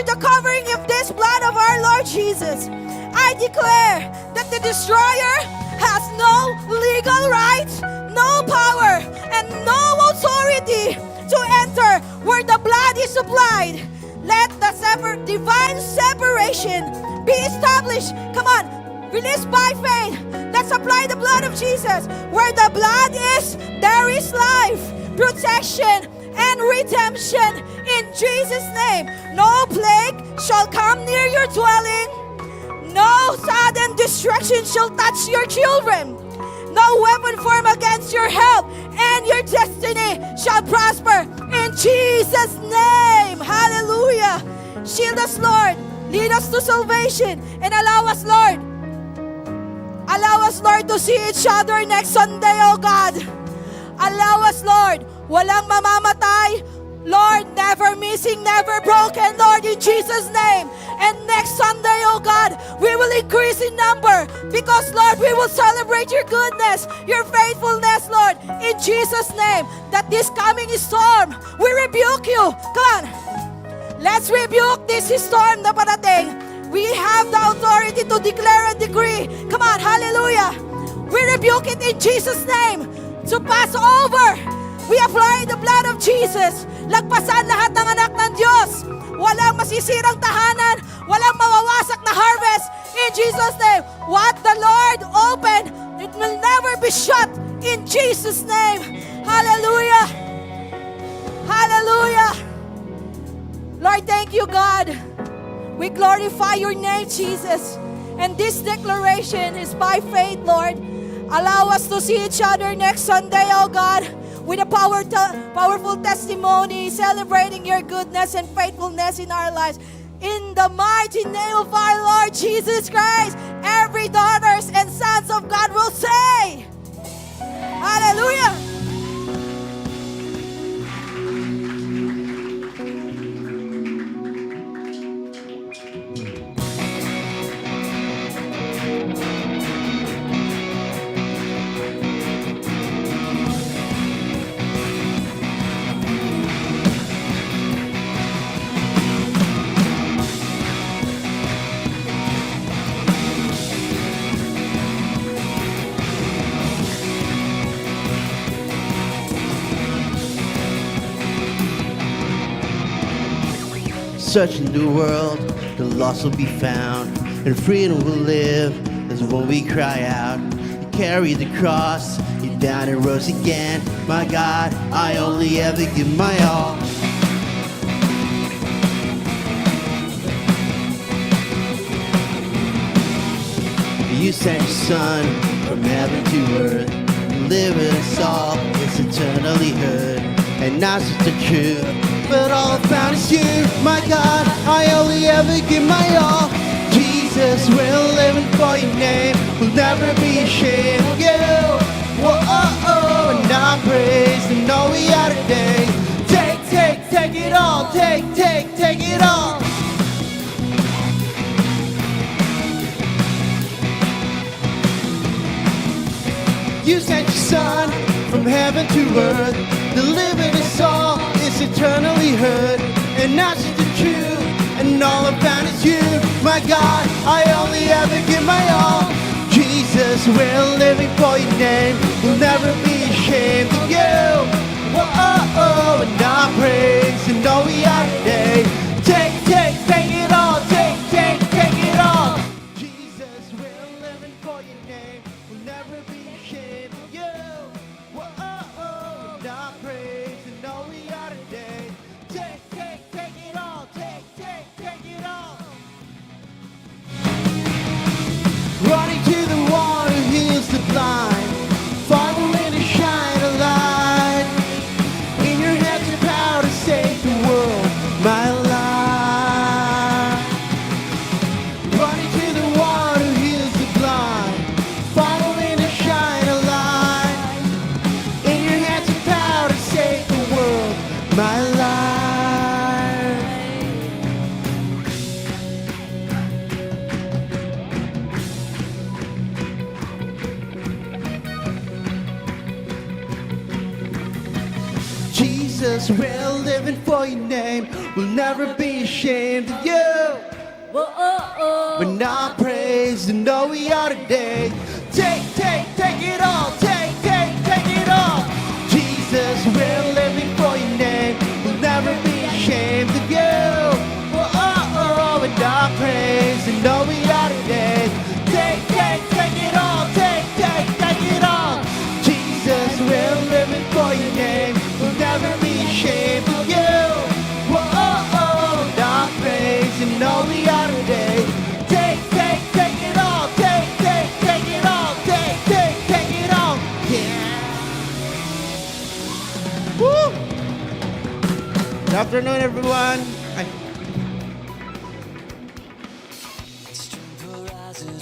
the covering of this blood of our Lord Jesus. I declare that the destroyer has no legal rights, no power, and no authority to enter where the blood is supplied. Let the divine separation be established. Come on, release by faith. Let's apply the blood of Jesus. Where the blood is, there is life, protection, and redemption in Jesus' name. No plague shall come near your dwelling. No sudden destruction shall touch your children. No weapon formed against your health and your destiny shall prosper in Jesus' name. Hallelujah. Shield us, Lord. Lead us to salvation and allow us, Lord, to see each other next Sunday, oh God. Allow us, Lord, walang mamamatay, Lord, never missing, never broken, Lord, in Jesus' name. And next Sunday, oh God, we will increase in number because, Lord, we will celebrate your goodness, your faithfulness, Lord, in Jesus' name. That this coming storm, we rebuke you. Come on. Let's rebuke this storm na parating. We have the authority to declare and decree. Come on, hallelujah. We rebuke it in Jesus' name to pass over. We apply the blood of Jesus. Lagpasan lahat ng anak ng Diyos. Walang masisirang tahanan. Walang mawawasak na harvest. In Jesus' name. What the Lord opened, it will never be shut. In Jesus' name. Hallelujah. Hallelujah. Lord, thank you, God. We glorify your name, Jesus. And this declaration is by faith, Lord. Allow us to see each other next Sunday, oh God, with a powerful testimony celebrating your goodness and faithfulness in our lives. In the mighty name of our Lord Jesus Christ, every daughters and sons of God will say, Hallelujah! Searching the world, the lost will be found, and freedom will live as when we cry out. You carry the cross, you died and rose again. My God, I only ever give my all. You sent your son from heaven to earth, delivered us all, it's eternally heard, and not just the truth, but all I found is you. My God, I only ever give my all. Jesus, we're living for your name, we'll never be ashamed of you. Whoa, oh, oh, and I praise and all we are today. Take it all, take it all. You sent your son from heaven to earth, delivered us all, it's eternally heard, and not just the truth, and all I found is you. My God, I only ever give my all. Jesus, we're living for your name, we'll never be ashamed of you. Whoa, oh, oh, and I praise and all we are today. Take it all, take it all. Jesus, we're living for your name, we'll never be ashamed of you. Whoa, oh, oh, and I praise and all we are today. Take it all, take it all. Running to the one who heals the blind, following to shine a light. In your hands the power to save the world, my life. Running to the one who heals the blind, following to shine a light. In your hands the power to save the world, my life. Jesus, we're living for your name, we'll never be ashamed of you. Whoa, oh, oh. When I praise and all we are today. Take it all, take it all. Jesus, we're living for your name, we'll never be ashamed of you. Oh, oh, oh, and I praise and all we are today. Take it all, take it all. Jesus, we're living for your name, we'll never be ashamed of you. Oh, oh, oh, and I praise and all we are today. Take it all, take it all, take it all. Yeah. Woo! Good afternoon, everyone. Strength arises